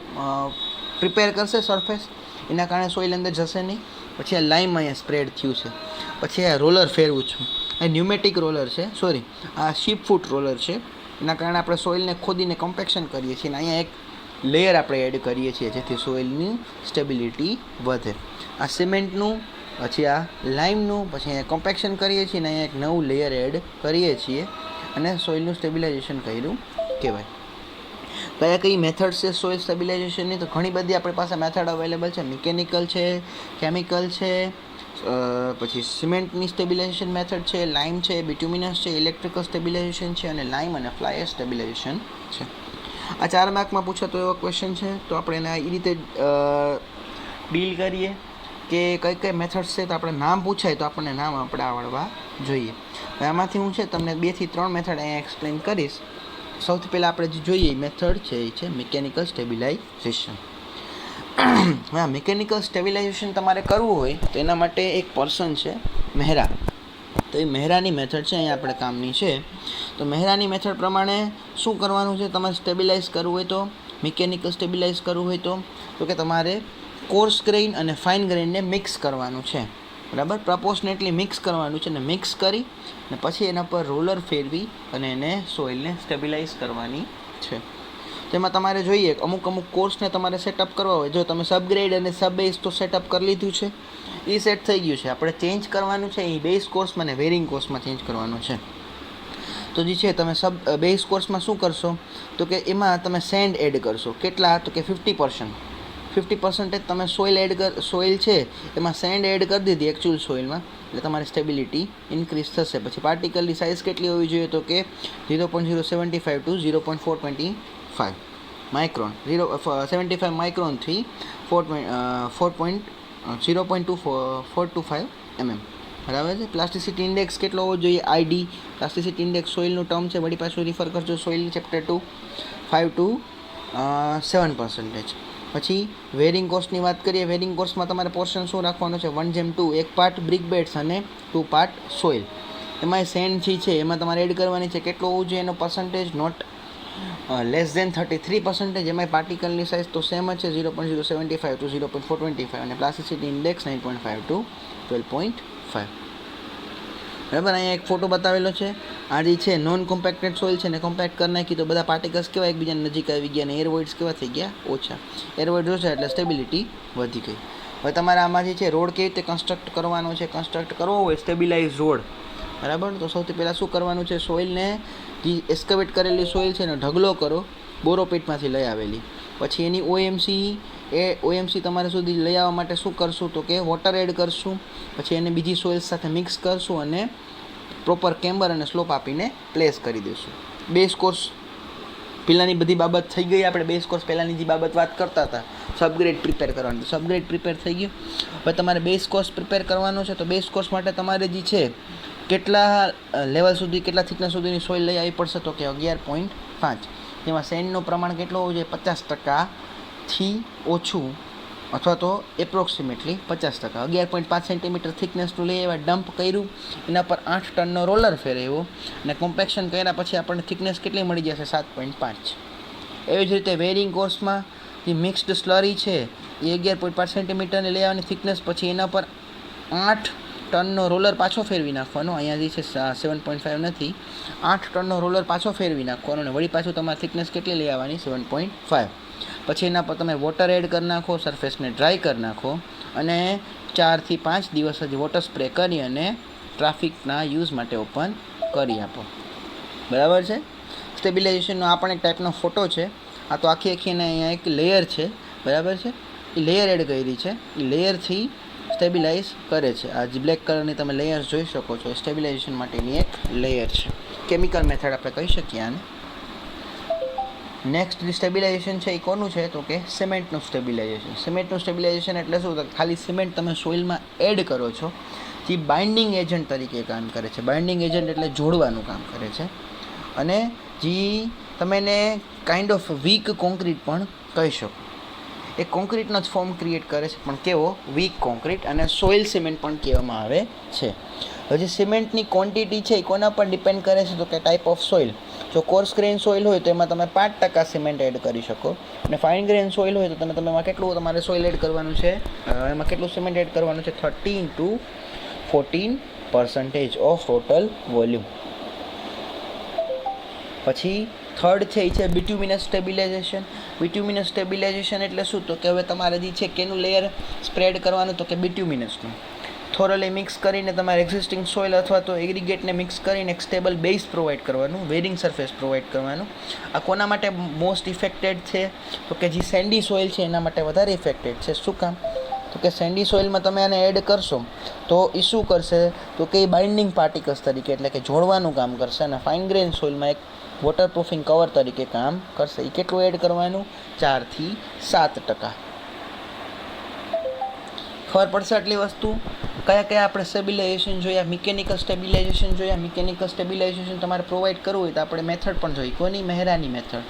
A: પ્રિપેર કરશે સરફેસ, એના કારણે સોઇલ અંદર જશે નહીં. પછી આ લાઇમ અહીંયા સ્પ્રેડ થયું છે. પછી આ રોલર ફેરવું છું, આ ન્યુમેટિક રોલર છે, આ શીપ ફૂટ રોલર છે. એના કારણે આપણે સોઇલને ખોદીને કોમ્પેક્શન કરીએ છીએ, અને અહીંયા એક લેયર આપણે એડ કરીએ છીએ જેથી સોઇલની સ્ટેબિલિટી વધે. આ સિમેન્ટનું, પછી આ લાઇમનું, પછી અહીંયા કોમ્પેક્શન કરીએ છીએ, અને અહીંયા એક નવું લેયર એડ કરીએ છીએ, અને સોઇલનું સ્ટેબિલાઇઝેશન કર્યું કહેવાય. કયા કઈ મેથડ છે સોઇલ સ્ટેબિલાઇઝેશનની? તો ઘણી બધી આપણી પાસે મેથડ અવેલેબલ છે. મિકેનિકલ છે, કેમિકલ છે, પછી સિમેન્ટની સ્ટેબિલાઇઝેશન મેથડ છે, લાઇમ છે, બિટ્યુમિનસ છે, ઇલેક્ટ્રિકલ સ્ટેબિલાઇઝેશન છે, અને લાઇમ અને ફ્લાય એશ સ્ટેબિલાઇઝેશન છે. આ 4 માર્કમાં પૂછાતો એવો ક્વેશ્ચન છે, તો આપણે એને એ રીતે ડીલ કરીએ કે કઈ કઈ મેથડ્સ છે. તો આપણે નામ પૂછાય તો આપણને નામ આપણે આવડવા જોઈએ. આમાંથી હું છે તમને 2 થી 3 મેથડ અહીંયા એક્સપ્લેન કરીશ. સૌથી પહેલાં આપણે જે જોઈએ મેથડ છે એ છે મિકેનિકલ સ્ટેબિલાઇઝેશન. હા, મિકેનિકલ સ્ટેબિલાઇઝેશન તમારે કરવું હોય તો એના માટે એક પર્સન છે મહેરા. તો એ મહેરાની મેથડ છે અહીંયા આપણે કામની છે. તો મહેરાની મેથડ પ્રમાણે શું કરવાનું છે? તમારે સ્ટેબિલાઇઝ કરવું હોય તો, મિકેનિકલ સ્ટેબિલાઇઝ કરવું હોય તો કે તમારે કોર્સ ગ્રેઇન અને ફાઇન ગ્રેઇનને મિક્સ કરવાનું છે, બરાબર. પ્રપોર્શનેટલી મિક્સ કરવાનું છે, અને મિક્સ કરી અને પછી એના પર રોલર ફેરવી અને એને સોઇલને સ્ટેબિલાઇઝ કરવાની છે. તેમાં તમારે જોઈએ અમુક કોર્સને તમારે સેટઅપ કરવા હોય. જો તમે સબગ્રેડ અને સબ બેઝ તો સેટઅપ કરી લીધું છે, એ સેટ થઈ ગયું છે. આપણે ચેન્જ કરવાનું છે એ બેઝ કોર્સમાં ને વેરિંગ કોર્સમાં ચેન્જ કરવાનું છે. તો જે છે તમે બેઝ કોર્સમાં શું કરશો? તો કે એમાં તમે સેન્ડ એડ કરશો. કેટલા? તો કે 50% તમે સોઇલ છે એમાં સેન્ડ એડ કરી દીધી એકચ્યુઅલ સોઇલમાં, એટલે તમારી સ્ટેબિલિટી ઇન્ક્રીઝ થશે. પછી પાર્ટિકલની સાઇઝ કેટલી હોવી જોઈએ? તો કે 0.075 to 0.425 માઇક્રોન. 0.75 માઇક્રોનથી 0.2425 mm, બરાબર છે. પ્લાસ્ટિસિટી ઇન્ડેક્સ કેટલો હોવો જોઈએ? આઈડી પ્લાસ્ટિસિટી ઇન્ડેક્સ સોઇલનું ટર્મ છે, વળી પાછું રિફર કરજો સોઇલ ચેપ્ટર 2, 5 to 7%. પછી વેરિંગ કોર્સની વાત કરીએ. વેરિંગ કોર્સમાં તમારે પોર્શન શું રાખવાનું છે? 1:2, 1 પાર્ટ બ્રિક બેડ્સ અને 2 પાર્ટ સોઇલ. એમાં સેન્ડ છે એમાં તમારે એડ કરવાની છે. કેટલો હોવું જોઈએ એનો પર્સન્ટેજ? નોટ લેસ દેન 33%. એમાં પાર્ટિકલની સાઇઝ તો સેમ જ છે, 0.075 to 0.425, અને પ્લાસ્ટિસિટી ઇન્ડેક્સ 9.5 to 12.5. બરાબર. અહીંયા એક ફોટો બતાવેલો છે. આ જે છે નોન કોમ્પેક્ટેડ સોઇલ છે ને કોમ્પેક્ટ કરી નાખી તો બધા પાર્ટિકલ્સ કેવા એકબીજાની નજીક આવી ગયા, અને એરવોઇડ્સ કેવા થઈ ગયા? ઓછા. એરવોઇડ્સ ઓછા એટલે સ્ટેબિલિટી વધી ગઈ. હવે તમારે આમાં જે છે રોડ કેવી રીતે કન્સ્ટ્રક્ટ કરવાનો છે? કન્સ્ટ્રક્ટ કરવો હોય સ્ટેબિલાઇઝ રોડ, બરાબર, તો સૌથી પહેલાં શું કરવાનું છે? સોઇલને જે એસ્કેવેટ કરેલી સોઇલ છે એનો ઢગલો કરો, બોરોપીટમાંથી લઈ આવેલી. પછી એની ઓએમસી તમારે સુધી લઈ આવવા માટે શું કરશું? તો કે વોટર એડ કરશું. પછી એને બીજી સોઇલ્સ સાથે મિક્સ કરશું અને પ્રોપર કેમ્બર અને સ્લોપ આપીને પ્લેસ કરી દઈશું. બેઝ કોર્સ પહેલાંની બધી બાબત થઈ ગઈ. આપણે બેઝ કોર્સ પહેલાંની જે બાબત વાત કરતા હતા સબગ્રેડ પ્રિપેર કરવાની, તો સબગ્રેડ પ્રિપેર થઈ ગયું. હવે તમારે બેઝ કોર્સ પ્રિપેર કરવાનો છે. તો બેઝ કોર્સ માટે તમારે જે છે કેટલા લેવલ સુધી, કેટલા થિકનેસ સુધીની સોઇલ લઈ આવી પડશે? તો કે 11.5. જેમાં સેન્ડનું પ્રમાણ કેટલું હોવું જોઈએ? 50%થી ઓછું, અથવા તો એપ્રોક્સિમેટલી 50%. 11.5 સેન્ટીમીટર થિકનેસનું લઈ આવ્યા, ડમ્પ કર્યું, એના પર 8 ટનનો રોલર ફેરવ્યો અને કોમ્પેક્શન કર્યા પછી આપણને થિકનેસ કેટલી મળી જશે? 7.5. એવી જ રીતે વેરિંગ કોર્સમાં જે મિક્સ્ડ સ્લરી છે એ 11.5 સેન્ટીમીટરની લેવાની થિકનેસ, પછી એના પર 8 ટનનો રોલર પાછો ફેરવી નાખવાનો. અહીંયા જે છે 7.5 નથી, 8 ટનનો રોલર પાછો ફેરવી નાખવાનો અને વળી પાછું તમારે થિકનેસ કેટલી લઈ આવવાની? 7.5. પછી એના પર તમે વોટર એડ કરી નાખો, સરફેસને ડ્રાય કરી નાખો અને 4 થી 5 દિવસ જ વોટર સ્પ્રે કરી અને ટ્રાફિકના યુઝ માટે ઓપન કરી આપો. બરાબર છે. સ્ટેબિલાઇઝેશનનો આ પણ એક ટાઈપનો ફોટો છે. આ તો આખી એને અહીંયા એક લેયર છે. બરાબર છે. એ લેયર એડ કરી છે. એ લેયરથી સ્ટેબિલાઇઝ કરે છે. આ જે બ્લેક કલરની તમે લેયર્સ જોઈ શકો છો એ સ્ટેબિલાઇઝેશન માટેની એક લેયર છે. કેમિકલ મેથડ આપણે કહી શકીએ આને. નેક્સ્ટ સ્ટેબિલાઇઝેશન છે એ કોનું છે? તો કે સિમેન્ટનું સ્ટેબિલાઇઝેશન. સિમેન્ટનું સ્ટેબિલાઇઝેશન એટલે શું? તો ખાલી સિમેન્ટ તમે સોઇલમાં એડ કરો છો, જે બાઇન્ડિંગ એજન્ટ તરીકે કામ કરે છે. બાઇન્ડિંગ એજન્ટ એટલે જોડવાનું કામ કરે છે અને જે તમે એને કાઇન્ડ ઓફ વીક કોન્ક્રીટ પણ કહી શકો. એ કોન્ક્રીટનો જ ફોર્મ ક્રિએટ કરે છે, પણ કેવો? Weak concrete. અને સોઇલ સિમેન્ટ પણ કહેવામાં આવે છે. હવે જે સિમેન્ટની ક્વોન્ટિટી છે એ કોના પર ડિપેન્ડ કરે છે? તો કે ટાઈપ ઓફ સોઇલ. જો કોર્સ ગ્રેન સોઇલ હોય તો એમાં તમે 5% સિમેન્ટ એડ કરી શકો, અને ફાઇન ગ્રેન સોઇલ હોય તો તમે એમાં કેટલું તમારે સોઇલ એડ કરવાનું છે? એમાં કેટલું સિમેન્ટ એડ કરવાનું છે? 13 to 14% ઓફ ટોટલ વોલ્યુમ. પછી થર્ડ છે એ છે બિટ્યુમિનસ સ્ટેબિલાઇઝેશન. બિટ્યુમિનસ સ્ટેબિલાઇઝેશન એટલે શું? તો કે હવે તમારે જે છે કેનું લેયર સ્પ્રેડ કરવાનું? તો કે બિટ્યુમિનસનું. થોરલી મિક્સ કરીને તમારે એક્ઝિસ્ટિંગ સોઇલ અથવા તો એગ્રીગેટને મિક્સ કરીને એક સ્ટેબલ બેઝ પ્રોવાઈડ કરવાનું, વેરિંગ સરફેસ પ્રોવાઈડ કરવાનું. આ કોના માટે મોસ્ટ ઇફેક્ટેડ છે? તો કે જે સેન્ડી સોઇલ છે એના માટે વધારે ઇફેક્ટેડ છે. શું કામ? તો કે સેન્ડી સોઇલમાં તમે આને એડ કરશો તો એ શું કરશે? તો કે એ બાઇન્ડિંગ પાર્ટિકલ્સ તરીકે એટલે કે જોડવાનું કામ કરશે, અને ફાઇન ગ્રેન સોઇલમાં એક વોટરપ્રૂફિંગ કવર તરીકે કામ કરશે. એ કેટલું એડ કરવાનું? 4 થી 7%. ખબર પડશે આટલી વસ્તુ. કયા આપણે સ્ટેબિલાઇઝેશન જોયા? મિકેનિકલ સ્ટેબિલાઇઝેશન જોયા. મિકેનિકલ સ્ટેબિલાઇઝેશન તમારે પ્રોવાઈડ કરવું હોય તો આપણે મેથડ પણ જોઈ. કોની? મહેરાની મેથડ.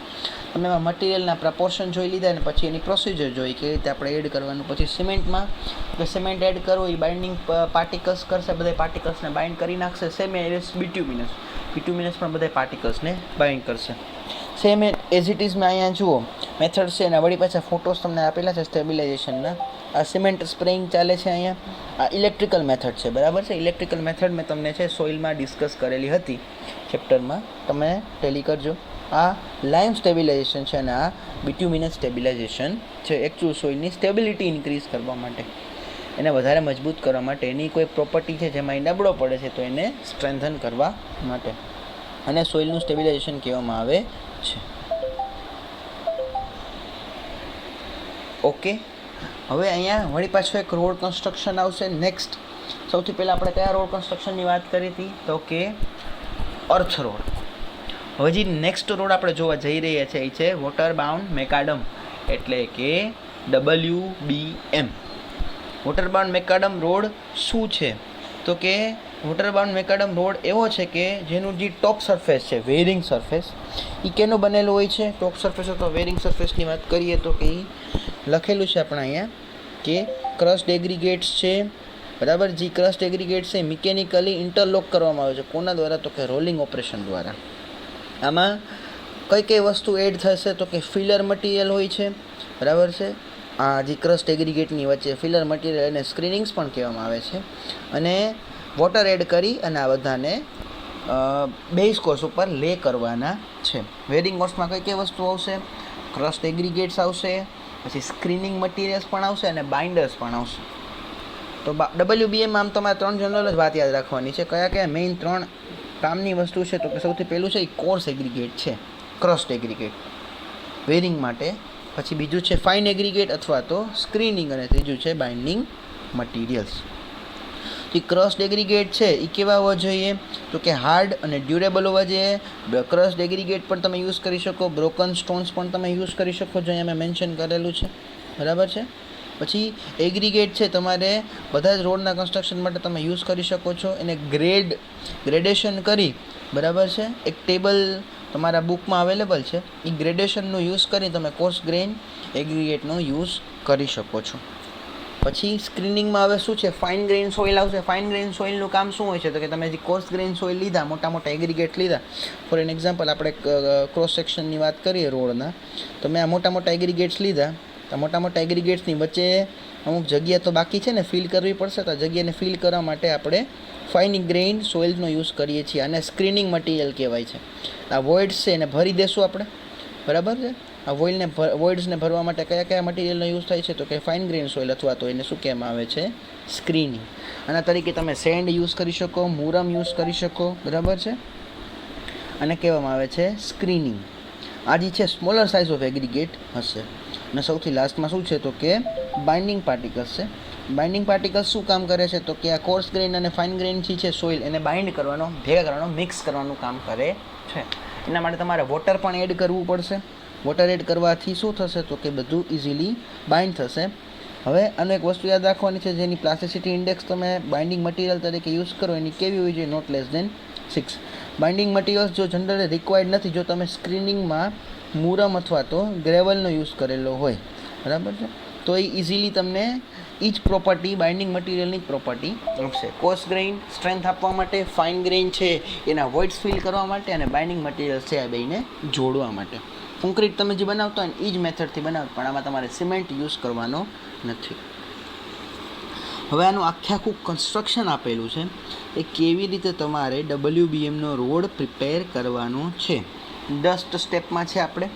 A: તમે એમાં મટીરિયલના પ્રપોર્શન જોઈ લીધા અને પછી એની પ્રોસિજર જોઈ કે રીતે આપણે એડ કરવાનું. પછી સિમેન્ટમાં સિમેન્ટ એડ કરવું એ બાઇન્ડિંગ પાર્ટિકલ્સ કરશે, બધા પાર્ટિકલ્સને બાઇન્ડ કરી નાખશે. Same as બિટ્યુમિનસ. બિટ્યુમિનસ પણ બધા પાર્ટિકલ્સને બાઇન્ડ કરશે. સેમ એઝ ઇટ ઇઝમાં અહીંયા જુઓ મેથડ છે અને વળી પાછા ફોટોસ તમને આપેલા છે સ્ટેબિલાઇઝેશનના. આ સિમેન્ટ સ્પ્રેઇંગ ચાલે છે અહીંયા. આ ઇલેક્ટ્રિકલ મેથડ છે. બરાબર છે. ઇલેક્ટ્રિકલ મેથડ મેં તમને છે સોઇલમાં ડિસ્કસ કરેલી હતી ચેપ્ટરમાં, તમે ટેલી કરજો. આ લાઇમ સ્ટેબિલાઇઝેશન છે અને આ બિટ્યુમિનસ સ્ટેબિલાઇઝેશન છે. એકચ્યુઅલ સોઇલની સ્ટેબિલિટી ઇન્ક્રીઝ કરવા માટે, એને વધારે મજબૂત કરવા માટે, એની કોઈ પ્રોપર્ટી છે જેમાં એ નબળો પડે છે તો એને સ્ટ્રેન્થન કરવા માટે, અને સોઇલનું સ્ટેબિલાઇઝેશન કહેવામાં આવે છે. ઓકે. હવે અહીંયા વળી પાછો એક રોડ કન્સ્ટ્રક્શન આવશે. નેક્સ્ટ સૌથી પહેલાં આપણે કયા રોડ કન્સ્ટ્રક્શનની વાત કરી હતી? તો કે અર્થ રોડ. હવે જે નેક્સ્ટ રોડ આપણે જોવા જઈ રહ્યા છે એ છે વોટર બાઉન્ડ મેકાડમ, એટલે કે WBM. વોટર બાઉન્ડ મેકાડમ રોડ શું છે? તો કે વોટર બાઉન્ડ મેકાડમ રોડ એવો છે કે જેનું જે ટોપ સરફેસ છે, વેરિંગ સરફેસ, એ કેનું બનેલું હોય છે? ટોપ સરફેસ અથવા વેરિંગ સરફેસની વાત કરીએ તો કે લખેલું છે આપણે અહીંયા કે ક્રસ્ડ એગ્રીગેટ્સ છે. બરાબર. જે ક્રસ્ડ એગ્રીગેટ્સ છે મિકેનિકલી ઇન્ટરલોક કરવામાં આવે છે. કોના દ્વારા? તો કે રોલિંગ ઓપરેશન દ્વારા. આમાં કઈ વસ્તુ એડ થશે? તો કે ફિલર મટીરિયલ હોય છે. બરાબર છે. આ જે ક્રસ્ડ એગ્રીગેટની વચ્ચે ફિલર મટીરિયલ અને સ્ક્રીનિંગ્સ પણ કહેવામાં આવે છે, અને વોટર એડ કરી અને આ બધાને બેઝ કોર્સ ઉપર લે કરવાના છે. વેરિંગ કોર્સમાં કઈ વસ્તુ આવશે? ક્રસ્ડ એગ્રીગેટ્સ આવશે, પછી સ્ક્રીનિંગ મટીરિયલ્સ પણ આવશે અને બાઇન્ડર્સ પણ આવશે. તો WBM આમ તમારે 3 જનરલ જ વાત યાદ રાખવાની છે. કયા મેઇન 3 કામની વસ્તુ છે? તો કે સૌથી પહેલું છે એ કોર્સ એગ્રીગેટ છે, ક્રસ્ડ એગ્રીગેટ વેરિંગ માટે. પછી બીજું છે ફાઇન એગ્રીગેટ અથવા તો સ્ક્રીનિંગ, અને ત્રીજું છે બાઇન્ડિંગ મટીરિયલ્સ. જે ક્રસ્ડ એગ્રીગેટ છે એ કેવા હોવા જોઈએ? તો કે હાર્ડ અને ડ્યુરેબલ હોવા જોઈએ. ક્રસ્ડ એગ્રીગેટ પણ તમે યુઝ કરી શકો, બ્રોકન સ્ટોન્સ પણ તમે યુઝ કરી શકો છો, અહીંયા મેં મેન્શન કરેલું છે. બરાબર છે. પછી એગ્રીગેટ છે તમારે બધા જ રોડના કન્સ્ટ્રક્શન માટે તમે યુઝ કરી શકો છો. એને ગ્રેડેશન કરી, બરાબર છે, એક ટેબલ તમારા બુકમાં અવેલેબલ છે. એ ગ્રેડેશનનો યુઝ કરી તમે કોર્સ ગ્રેન એગ્રીગેટનો યુઝ કરી શકો છો. પછી સ્ક્રીનિંગમાં હવે શું છે, ફાઇન ગ્રેઇન સોઇલ આવશે. ફાઇન ગ્રેઇન સોઇલનું કામ શું હોય છે, તો કે તમે જે કોર્સ ગ્રેઇન સોઇલ લીધા, મોટા મોટા એગ્રીગેટ લીધા, ફોર એન એક્ઝામ્પલ આપણે ક્રોસ સેક્શનની વાત કરીએ રોડના, તો મેં આ મોટા મોટા એગ્રીગેટ્સ લીધા. તો મોટા મોટા એગ્રીગેટ્સની વચ્ચે અમુક જગ્યા તો બાકી છે ને, ફિલ કરવી પડશે. તો આ જગ્યાને ફિલ કરવા માટે આપણે ફાઇન ગ્રેઇન સોઇલનો યુઝ કરીએ છીએ, અને સ્ક્રીનિંગ મટીરિયલ કહેવાય છે. આ વોઇડ્સ છે એને ભરી દેશું આપણે, બરાબર છે. આ વોઇડ્સને ભરવા માટે કયા કયા મટીરિયલનો યુઝ થાય છે, તો કે ફાઇન ગ્રેઇન સોઇલ, અથવા તો એને શું કહેવામાં આવે છે, સ્ક્રીનિંગ. આના તરીકે તમે સેન્ડ યુઝ કરી શકો, મુરમ યુઝ કરી શકો, બરાબર છે. અને કહેવામાં આવે છે સ્ક્રીનિંગ. આ જે છે સ્મોલર સાઇઝ ઓફ એગ્રીગેટ હશે. અને સૌથી લાસ્ટમાં શું છે, તો કે બાઇન્ડિંગ પાર્ટિકલ્સ છે. બાઇન્ડિંગ પાર્ટિકલ્સ શું કામ કરે છે, તો કે આ કોર્સ ગ્રેઇન અને ફાઇન ગ્રેઇન જે છે સોઇલ, એને બાઇન્ડ કરવાનો, ભેગા કરવાનો, મિક્સ કરવાનું કામ કરે છે. એના માટે તમારે વોટર પણ એડ કરવું પડશે. વોટર એડ કરવાથી શું થશે, તો કે બધું ઇઝીલી બાઇન્ડ થશે. હવે આનો એક વસ્તુ યાદ રાખવાની છે, જેની પ્લાસ્ટિસિટી ઇન્ડેક્સ તમે બાઇન્ડિંગ મટીરિયલ તરીકે યુઝ કરો, એની કેવી હોવી જોઈએ, not less than 6. Binding materials જો જનરલી રિક્વાયર્ડ નથી, જો તમે સ્ક્રીનિંગમાં મુરમ અથવા તો ગ્રેવલનો યુઝ કરેલો હોય, બરાબર છે, તો એ ઇઝીલી તમને એ જ પ્રોપર્ટી, બાઇન્ડિંગ મટીરિયલની જ પ્રોપર્ટી આપશે. કોર્સ ગ્રેઇન સ્ટ્રેન્થ આપવા માટે, ફાઇન ગ્રેઇન છે એના વોઇડ્સ ફિલ કરવા માટે, અને બાઇન્ડિંગ મટીરિયલ છે આ બેને જોડવા માટે. કોન્ક્રીટ તમે જે બનાવતા હોય ને એ જ મેથડથી બનાવો, પણ આમાં તમારે સિમેન્ટ યુઝ કરવાનો નથી. હવે આનું આખું કન્સ્ટ્રક્શન આપેલું છે, એ કેવી રીતે તમારે WBMનો રોડ પ્રિપેર કરવાનો છે. 10 સ્ટેપમાં છે. આપણે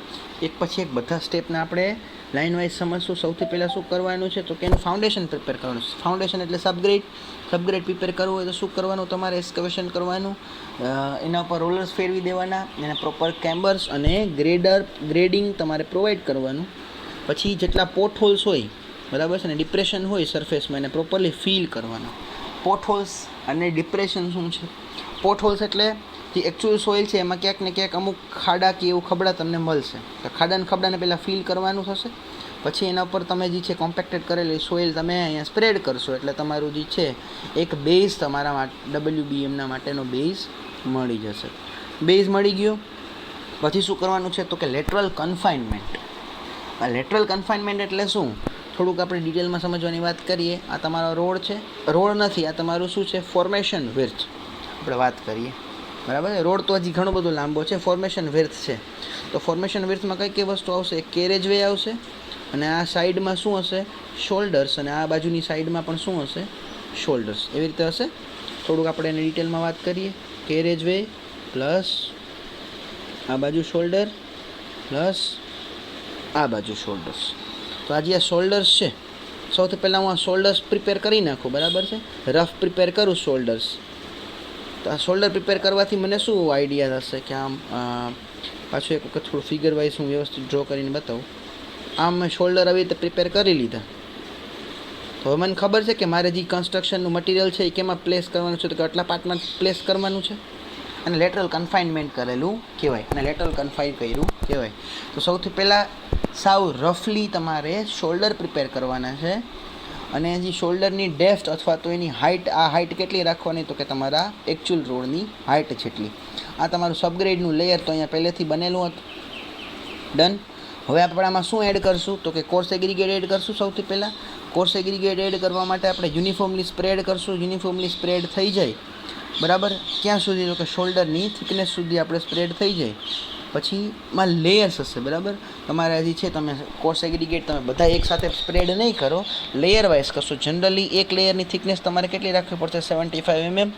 A: એક પછી એક બધા સ્ટેપને આપણે લાઇન વાઇઝ સમજશું. સૌથી પહેલાં શું કરવાનું છે, તો કે એનું ફાઉન્ડેશન પ્રિપેર કરવાનું છે. ફાઉન્ડેશન એટલે સબગ્રેડ પ્રિપેર કરવું હોય તો શું કરવાનું, તમારે એક્સ્કેવેશન કરવાનું, એના ઉપર રોલર્સ ફેરવી દેવાના, એને પ્રોપર કેમ્બર્સ અને ગ્રેડિંગ તમારે પ્રોવાઈડ કરવાનું. પછી જેટલા પોટ હોલ્સ હોય, બરાબર છે ને, ડિપ્રેશન હોય સરફેસમાં, એને પ્રોપરલી ફિલ કરવાના. પોટ હોલ્સ અને ડિપ્રેશન શું છે? પોટ હોલ્સ એટલે જે એકચ્યુઅલ સોઇલ છે એમાં ક્યાંક ને ક્યાંક અમુક ખાડા કે એવું ખબડા તમને મળશે. તો ખબડાને પહેલાં ફિલ કરવાનું થશે. પછી એના ઉપર તમે જે છે કોમ્પેક્ટેડ કરેલી સોઇલ તમે અહીંયા સ્પ્રેડ કરશો, એટલે તમારું જે છે એક બેઝ તમારા WBMના માટેનો બેઝ મળી જશે. બેઝ મળી ગયો પછી શું કરવાનું છે, તો કે લેટરલ કન્ફાઇનમેન્ટ. આ લેટરલ કન્ફાઇનમેન્ટ એટલે શું, થોડુંક આપણે ડિટેલમાં સમજવાની વાત કરીએ. આ તમારો રોડ છે, રોડ નથી, આ તમારું શું છે, ફોર્મેશન વિર્થ આપણે વાત કરીએ, બરાબર છે. રોડ તો હજી ઘણો બધો લાંબો છે, ફોર્મેશન વિર્થ છે. તો ફોર્મેશન વિર્થમાં કઈ કઈ વસ્તુ આવશે, એક કેરેજ વે આવશે, અને આ સાઈડમાં શું હશે, શોલ્ડર્સ, અને આ બાજુની સાઈડમાં પણ શું હશે, શોલ્ડર્સ. એવી રીતે હશે. થોડુંક આપણે એને ડિટેલમાં વાત કરીએ. કેરેજ વે પ્લસ આ બાજુ શોલ્ડર પ્લસ આ બાજુ શોલ્ડર્સ. તો આજે આ શોલ્ડર્સ છે. સૌથી પહેલાં હું આ શોલ્ડર્સ પ્રિપેર કરી નાખું, બરાબર છે, રફ પ્રિપેર કરું શોલ્ડર્સ. તો આ શોલ્ડર પ્રિપેર કરવાથી મને શું આઈડિયા થશે કે આમ પાછું એક વખત થોડું ફિગર વાઇઝ હું વ્યવસ્થિત ડ્રો કરીને બતાવું. આમ મેં શોલ્ડર આવી રીતે પ્રિપેર કરી લીધા. તો હવે મને ખબર છે કે મારે જે કન્સ્ટ્રક્શનનું મટીરિયલ છે એ કેમાં પ્લેસ કરવાનું છે, તો કે આટલા પાર્ટમાં પ્લેસ કરવાનું છે. અને લેટરલ કન્ફાઇનમેન્ટ કરેલું કહેવાય, અને લેટરલ કન્ફાઇન કર્યું કહેવાય. તો સૌથી પહેલાં સાવ રફલી તમારે શોલ્ડર પ્રિપેર કરવાના છે. અને જે શોલ્ડરની ડેપ્થ અથવા તો એની હાઇટ, આ હાઇટ કેટલી રાખવાની, તો કે તમારા એકચ્યુઅલ રોડની હાઇટ જેટલી. આ તમારું સબગ્રેડનું લેયર તો અહીંયા પહેલેથી બનેલું હતું. ડન. હવે આપણે આમાં શું એડ કરશું, તો કે કોર્સ એગ્રીગેટ એડ કરશું. સૌથી પહેલાં કોર્સ એગ્રીગેટ એડ કરવા માટે આપણે યુનિફોર્મલી સ્પ્રેડ કરશું. યુનિફોર્મલી સ્પ્રેડ થઈ જાય, બરાબર, ક્યાં સુધી, તો કે શોલ્ડરની થિકનેસ સુધી આપણે સ્પ્રેડ થઈ જાય. પછી માં લેયર્સ હશે, બરાબર. તમારે હજી છે, તમે કોર્સ એગ્રીગેટ તમે બધા એકસાથે સ્પ્રેડ નહીં કરો, લેયર વાઇઝ કરશો. જનરલી એક લેયરની થિકનેસ તમારે કેટલી રાખવી પડશે, 75 mm.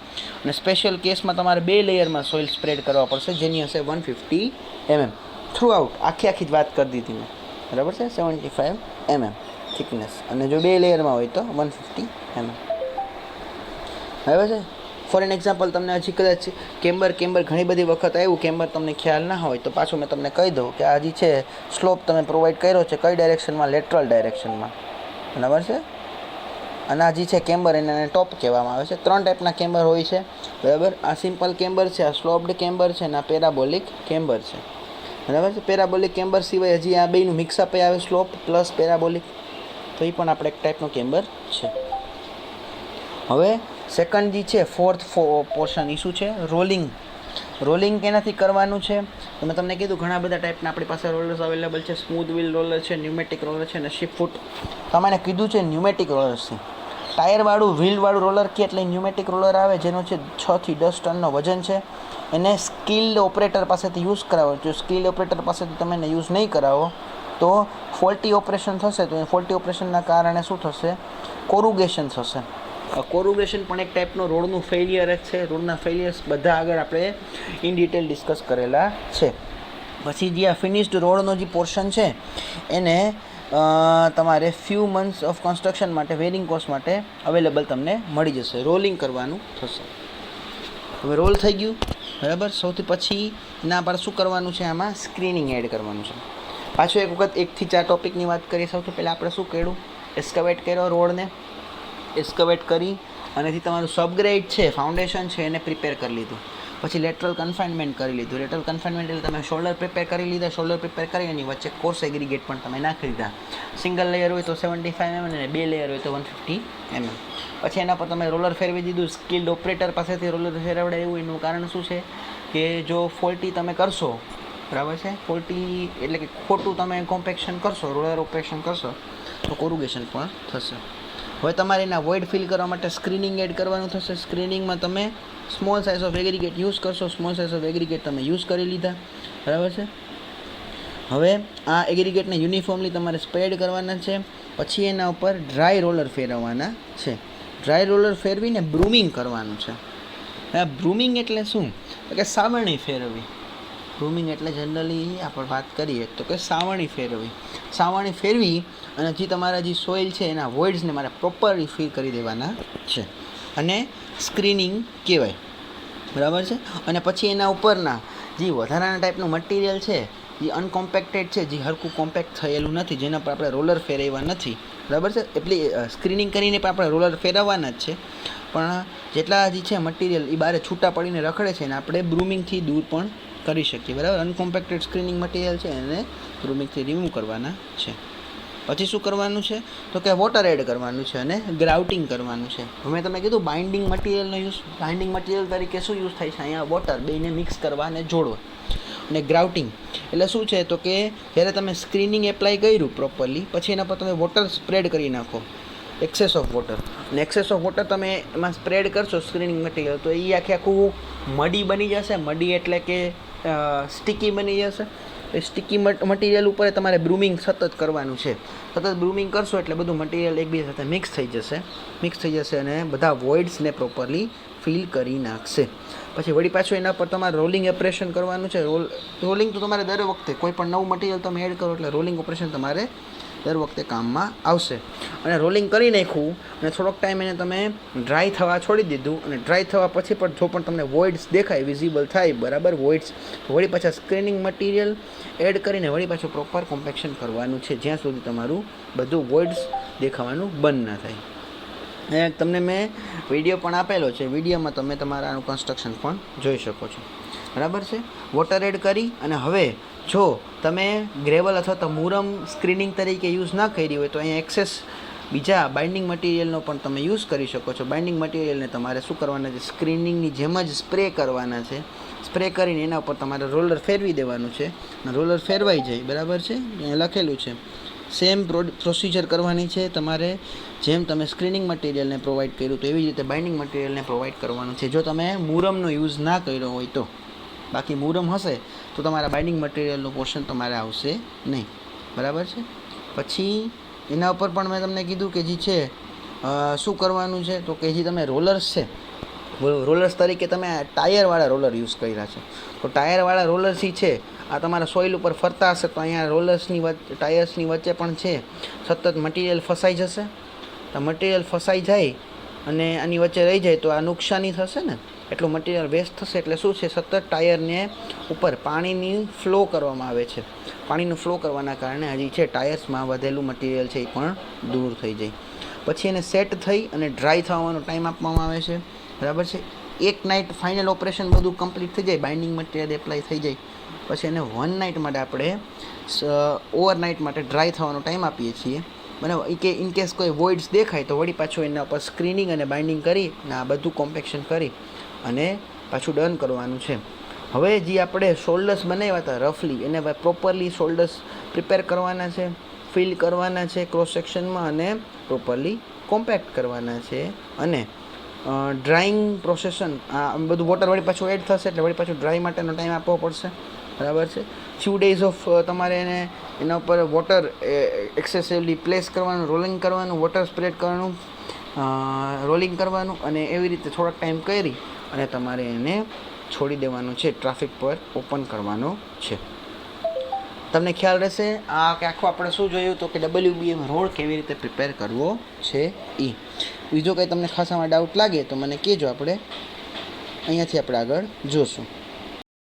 A: અને સ્પેશિયલ કેસમાં તમારે 2 લેયરમાં સોઇલ સ્પ્રેડ કરવા પડશે, જેની હશે 150 mm. થ્રુ આઉટ આખી જ વાત કરી દીધી મેં, બરાબર છે, 75 mm થિકનેસ. અને જો 2 લેયરમાં હોય તો 150 mm. બરાબર છે. ફોર એન એક્ઝામ્પલ, તમને હજી કદાચ કેમ્બર ઘણી બધી વખત આવ્યું, કેમ્બર તમને ખ્યાલ ના હોય તો પાછું મેં તમને કહી દઉં કે આ જે છે સ્લોપ તમે પ્રોવાઈડ કર્યો છે કઈ ડાયરેક્શનમાં, લેટરલ ડાયરેક્શનમાં, બરાબર છે. અને આ જે છે કેમ્બર, એને ટોપ કહેવામાં આવે છે. 3 ટાઈપના કેમ્બર હોય છે, બરાબર. આ સિમ્પલ કેમ્બર છે, આ સ્લોપ્ડ કેમ્બર છે, અને આ પેરાબોલિક કેમ્બર છે, બરાબર છે. પેરાબોલિક કેમ્બર સિવાય હજી આ બેનું મિક્સઅપ આવે, સ્લોપ પ્લસ પેરાબોલિક, તો એ પણ આપણે એક ટાઈપનો કેમ્બર છે. હવે સેકન્ડ જે છે, ફોર્થ પોર્શન એ શું છે, રોલિંગ. રોલિંગ કેનાથી કરવાનું છે, તો મેં તમને કીધું ઘણા બધા ટાઈપના આપણી પાસે રોલર્સ અવેલેબલ છે. સ્મૂથ વ્હીલ રોલર છે, ન્યુમેટિક રોલર છે, અને શિપ ફૂટ તો આમાં એને કીધું છે ન્યુમેટિક રોલર્સથી. ટાયરવાળું વ્હીલવાળું રોલર કે એટલે ન્યુમેટિક રોલર આવે જેનો છે 6 થી 10 ટનનો વજન છે. એને સ્કિલ્ડ ઓપરેટર પાસેથી યુઝ કરાવો. જો સ્કિલ્ડ ઓપરેટર પાસેથી તમે એને યુઝ નહીં કરાવો તો ફોલ્ટી ઓપરેશન થશે. તો એ ફોલ્ટી ઓપરેશનના કારણે શું થશે? કોરુગેશન થશે. કોરુગેશન પણ એક ટાઈપનો રોડનું ફેલિયર જ છે. રોડના ફેલિયર્સ બધા આગળ આપણે ઇન ડિટેલ ડિસ્કસ કરેલા છે. પછી જે આ ફિનિશ્ડ રોડનો જે પોર્શન છે એને તમારે ફ્યુ મંથ્સ ઓફ કન્સ્ટ્રક્શન માટે વેરિંગ કોસ્ટ માટે અવેલેબલ તમને મળી જશે. રોલિંગ કરવાનું થશે. હવે રોલ થઈ ગયું બરાબર. સૌથી પછી એના પર શું કરવાનું છે? આમાં સ્ક્રીનિંગ એડ કરવાનું છે. પાછું એક વખત 1 થી 4 ટોપિકની વાત કરીએ. સૌથી પહેલાં આપણે શું કર્યું? એસ્કવેટ કર્યો રોડને. એસ્કવેટ કરી અનેથી તમારું સબગ્રેડ છે, ફાઉન્ડેશન છે એને પ્રિપેર કરી લીધું. પછી લેટરલ કન્ફાઇનમેન્ટ કરી લીધું. લેટરલ કન્ફાઇનમેન્ટ એટલે તમે શોલ્ડર પ્રિપેર કરી લીધા. શોલ્ડર પ્રિપેર કરીને એની વચ્ચે કોર્સ એગ્રીગેટ પણ તમે નાખી દીધા. સિંગલ લેયર હોય તો 75 mm અને 2 લેયર હોય તો 150 mm. પછી એના પર તમે રોલર ફેરવી દીધું. સ્કિલ્ડ ઓપરેટર પાસેથી રોલર ફેરવડાય એવું એનું કારણ શું છે કે જો ફોલ્ટી તમે કરશો બરાબર છે, ફોલ્ટી એટલે કે ખોટું તમે કોમ્પેક્શન કરશો, રોલર ઓપરેશન કરશો તો કોરુગેશન પણ થશે. હવે તમારે એના વોઇડ ફિલ કરવા માટે સ્ક્રીનિંગ એડ કરવાનું થશે. સ્ક્રીનિંગમાં તમે small size of aggregate use કરશો. સ્મોલ સાઇઝ ઓફ એગ્રીગેટ તમે યુઝ કરી લીધા બરાબર છે. હવે આ એગ્રીગેટને યુનિફોર્મલી તમારે સ્પ્રેડ કરવાના છે. પછી એના ઉપર ડ્રાય રોલર ફેરવવાના છે. ડ્રાય રોલર ફેરવીને બ્રૂમિંગ કરવાનું છે. આ બ્રૂમિંગ એટલે શું? તો કે સાવરણી ફેરવવી. બ્રૂમિંગ એટલે જનરલી આપણે વાત કરીએ તો કે સાવરણી ફેરવવી. સાવરણી ફેરવી અને જે તમારા જે સોઇલ છે એના વોઇડ્સને મારે પ્રોપરલી ફિલ કરી દેવાના છે. અને સ્ક્રીનિંગ કહેવાય બરાબર છે. અને પછી એના ઉપરના જે વધારાના ટાઈપનું મટીરિયલ છે જે અનકોમ્પેક્ટેડ છે, જે હરખું કોમ્પેક્ટ થયેલું નથી, જેના પર આપણે રોલર ફેરવ્યા નથી બરાબર છે. એટલે સ્ક્રીનિંગ કરીને પણ આપણે રોલર ફેરવવાના જ છે. પણ જેટલા જે છે મટીરિયલ એ બારે છૂટા પડીને રખડે છે એને આપણે બ્રૂમિંગથી દૂર પણ કરી શકીએ બરાબર. અનકોમ્પેક્ટેડ સ્ક્રીનિંગ મટીરિયલ છે એને બ્રૂમિંગથી રિમૂવ કરવાના છે. પછી શું કરવાનું છે તો કે વોટર એડ કરવાનું છે અને ગ્રાઉટિંગ કરવાનું છે. મેં તમે કીધું બાઇન્ડિંગ મટીરિયલનો યુઝ, બાઇન્ડિંગ મટીરિયલ તરીકે શું યુઝ થાય છે? અહીંયા વોટર બેને મિક્સ કરવા અને જોડવા. અને ગ્રાઉટિંગ એટલે શું છે તો કે જ્યારે તમે સ્ક્રીનિંગ એપ્લાય કર્યું પ્રોપરલી પછી એના પર તમે વોટર સ્પ્રેડ કરી નાખો, એક્સેસ ઓફ વોટર. અને એક્સેસ ઓફ વોટર તમે એમાં સ્પ્રેડ કરશો સ્ક્રીનિંગ મટીરિયલ તો એ આખું મડી બની જશે. મડી એટલે કે સ્ટીકી બની જશે. એ સ્ટીકી મટીરિયલ ઉપર તમારે બ્રૂમિંગ સતત કરવાનું છે. સતત બ્રૂમિંગ કરશો એટલે બધું મટીરિયલ એકબીજા સાથે મિક્સ થઈ જશે અને બધા વોઇડ્સને પ્રોપરલી ફિલ કરી નાખશે. પછી વળી પાછું એના પર તમારે રોલિંગ ઓપરેશન કરવાનું છે. રોલિંગ તો તમારે દર વખતે કોઈ પણ નવું મટીરિયલ તમે એડ કરો એટલે રોલિંગ ઓપરેશન તમારે દર વખતે કામમાં આવશે. અને રોલિંગ કરી નાખ્યું અને થોડોક ટાઈમ એને તમે ડ્રાય થવા છોડી દીધું. અને ડ્રાય થવા પછી પણ જો પણ તમને વોઇડ્સ દેખાય, વિઝિબલ થાય બરાબર વોઇડ્સ, વળી પાછા સ્ક્રીનિંગ મટીરિયલ એડ કરીને વળી પાછું પ્રોપર કોમ્પેક્શન કરવાનું છે જ્યાં સુધી તમારું બધું વોઇડ્સ દેખાવાનું બંધ ના થાય. તમને મેં વિડીયો પણ આપેલો છે. વિડીયોમાં તમે તમારાનું કન્સ્ટ્રક્શન પણ જોઈ શકો છો બરાબર છે. વોટર એડ કરી અને હવે જો તમે ગ્રેવલ અથવા તો મુરમ સ્ક્રીનિંગ તરીકે યુઝ ના કરી હોય તો અહીંયા એક્સેસ બીજા બાઇન્ડિંગ મટીરિયલનો પણ તમે યુઝ કરી શકો છો. બાઇન્ડિંગ મટીરિયલને તમારે શું કરવાના છે? સ્ક્રીનિંગની જેમ જ સ્પ્રે કરવાના છે. સ્પ્રે કરીને એના ઉપર તમારે રોલર ફેરવી દેવાનું છે. રોલર ફેરવાઈ જાય બરાબર છે. અહીંયા લખેલું છે સેમ પ્રોસિજર કરવાની છે તમારે. જેમ તમે સ્ક્રીનિંગ મટીરિયલને પ્રોવાઈડ કર્યું તો એવી રીતે બાઇન્ડિંગ મટીરિયલને પ્રોવાઈડ કરવાનું છે. જો તમે મુરમનો યુઝ ના કર્યો હોય તો, બાકી મુરમ હશે તો તમારા બાઇન્ડિંગ મટીરિયલનું પોર્શન તમારે આવશે નહીં બરાબર છે. પછી એના ઉપર પણ મેં તમને કીધું કે જે છે શું કરવાનું છે તો કે જે તમે રોલર્સ છે, રોલર્સ તરીકે તમે ટાયરવાળા રોલર યુઝ કર્યા છે તો ટાયરવાળા રોલર્સ છે આ તમારા સોઇલ ઉપર ફરતા હશે તો અહીંયા રોલર્સની વચ્ચે, ટાયર્સની વચ્ચે પણ છે સતત મટીરિયલ ફસાઈ જશે. તો મટીરિયલ ફસાઈ જાય અને આની વચ્ચે રહી જાય તો આ નુકસાની થશે ને, એટલું મટીરિયલ વેસ્ટ થશે. એટલે શું છે સતત ટાયરને ઉપર પાણીની ફ્લો કરવામાં આવે છે. પાણીનું ફ્લો કરવાના કારણે હજી છે ટાયર્સમાં વધેલું મટીરિયલ છે એ પણ દૂર થઈ જાય. પછી એને સેટ થઈ અને ડ્રાય થવાનો ટાઈમ આપવામાં આવે છે બરાબર છે. એક નાઇટ ફાઇનલ ઓપરેશન બધું કમ્પ્લીટ થઈ જાય, બાઇન્ડિંગ મટીરિયલ એપ્લાય થઈ જાય પછી એને 1 નાઇટ માટે આપણે ઓવરનાઇટ માટે ડ્રાય થવાનો ટાઈમ આપીએ છીએ બરાબર. કે ઇનકેસ કોઈ વોઇડ્સ દેખાય તો વળી પાછું એના ઉપર સ્ક્રીનિંગ અને બાઇન્ડિંગ કરી અને આ બધું કોમ્પેક્શન કરી અને પાછું ડન કરવાનું છે. હવે જે આપણે શોલ્ડર્સ બનાવ્યા હતા રફલી એને પ્રોપરલી શોલ્ડર્સ પ્રિપેર કરવાના છે. ફિલ કરવાના છે ક્રોસ સેક્શનમાં અને પ્રોપરલી કોમ્પેક્ટ કરવાના છે. અને ડ્રાઇંગ પ્રોસેશન આ બધું વોટર વળી પાછું એડ થશે એટલે વળી પાછું ડ્રાય માટેનો ટાઈમ આપવો પડશે. બરાબર છે. ફ્યુ ડેઝ ઓફ તમારે એને એના ઉપર વોટર એક્સેસિવલી પ્લેસ કરવાનું, રોલિંગ કરવાનું, વોટર સ્પ્રેડ કરવાનું, રોલિંગ કરવાનું અને એવી રીતે થોડાક ટાઈમ કરી અને તમારે એને છોડી દેવાનું છે, ટ્રાફિક પર ઓપન કરવાનો છે. તમને ખ્યાલ રહેશે આ કે આખું આપણે શું જોયું તો કે WBM રોડ કેવી રીતે પ્રિપેર કરવો છે એ. બીજો કંઈ તમને ખાસામાં ડાઉટ લાગે તો મને કહેજો, આપણે અહીંયાથી આપણે આગળ જોશું.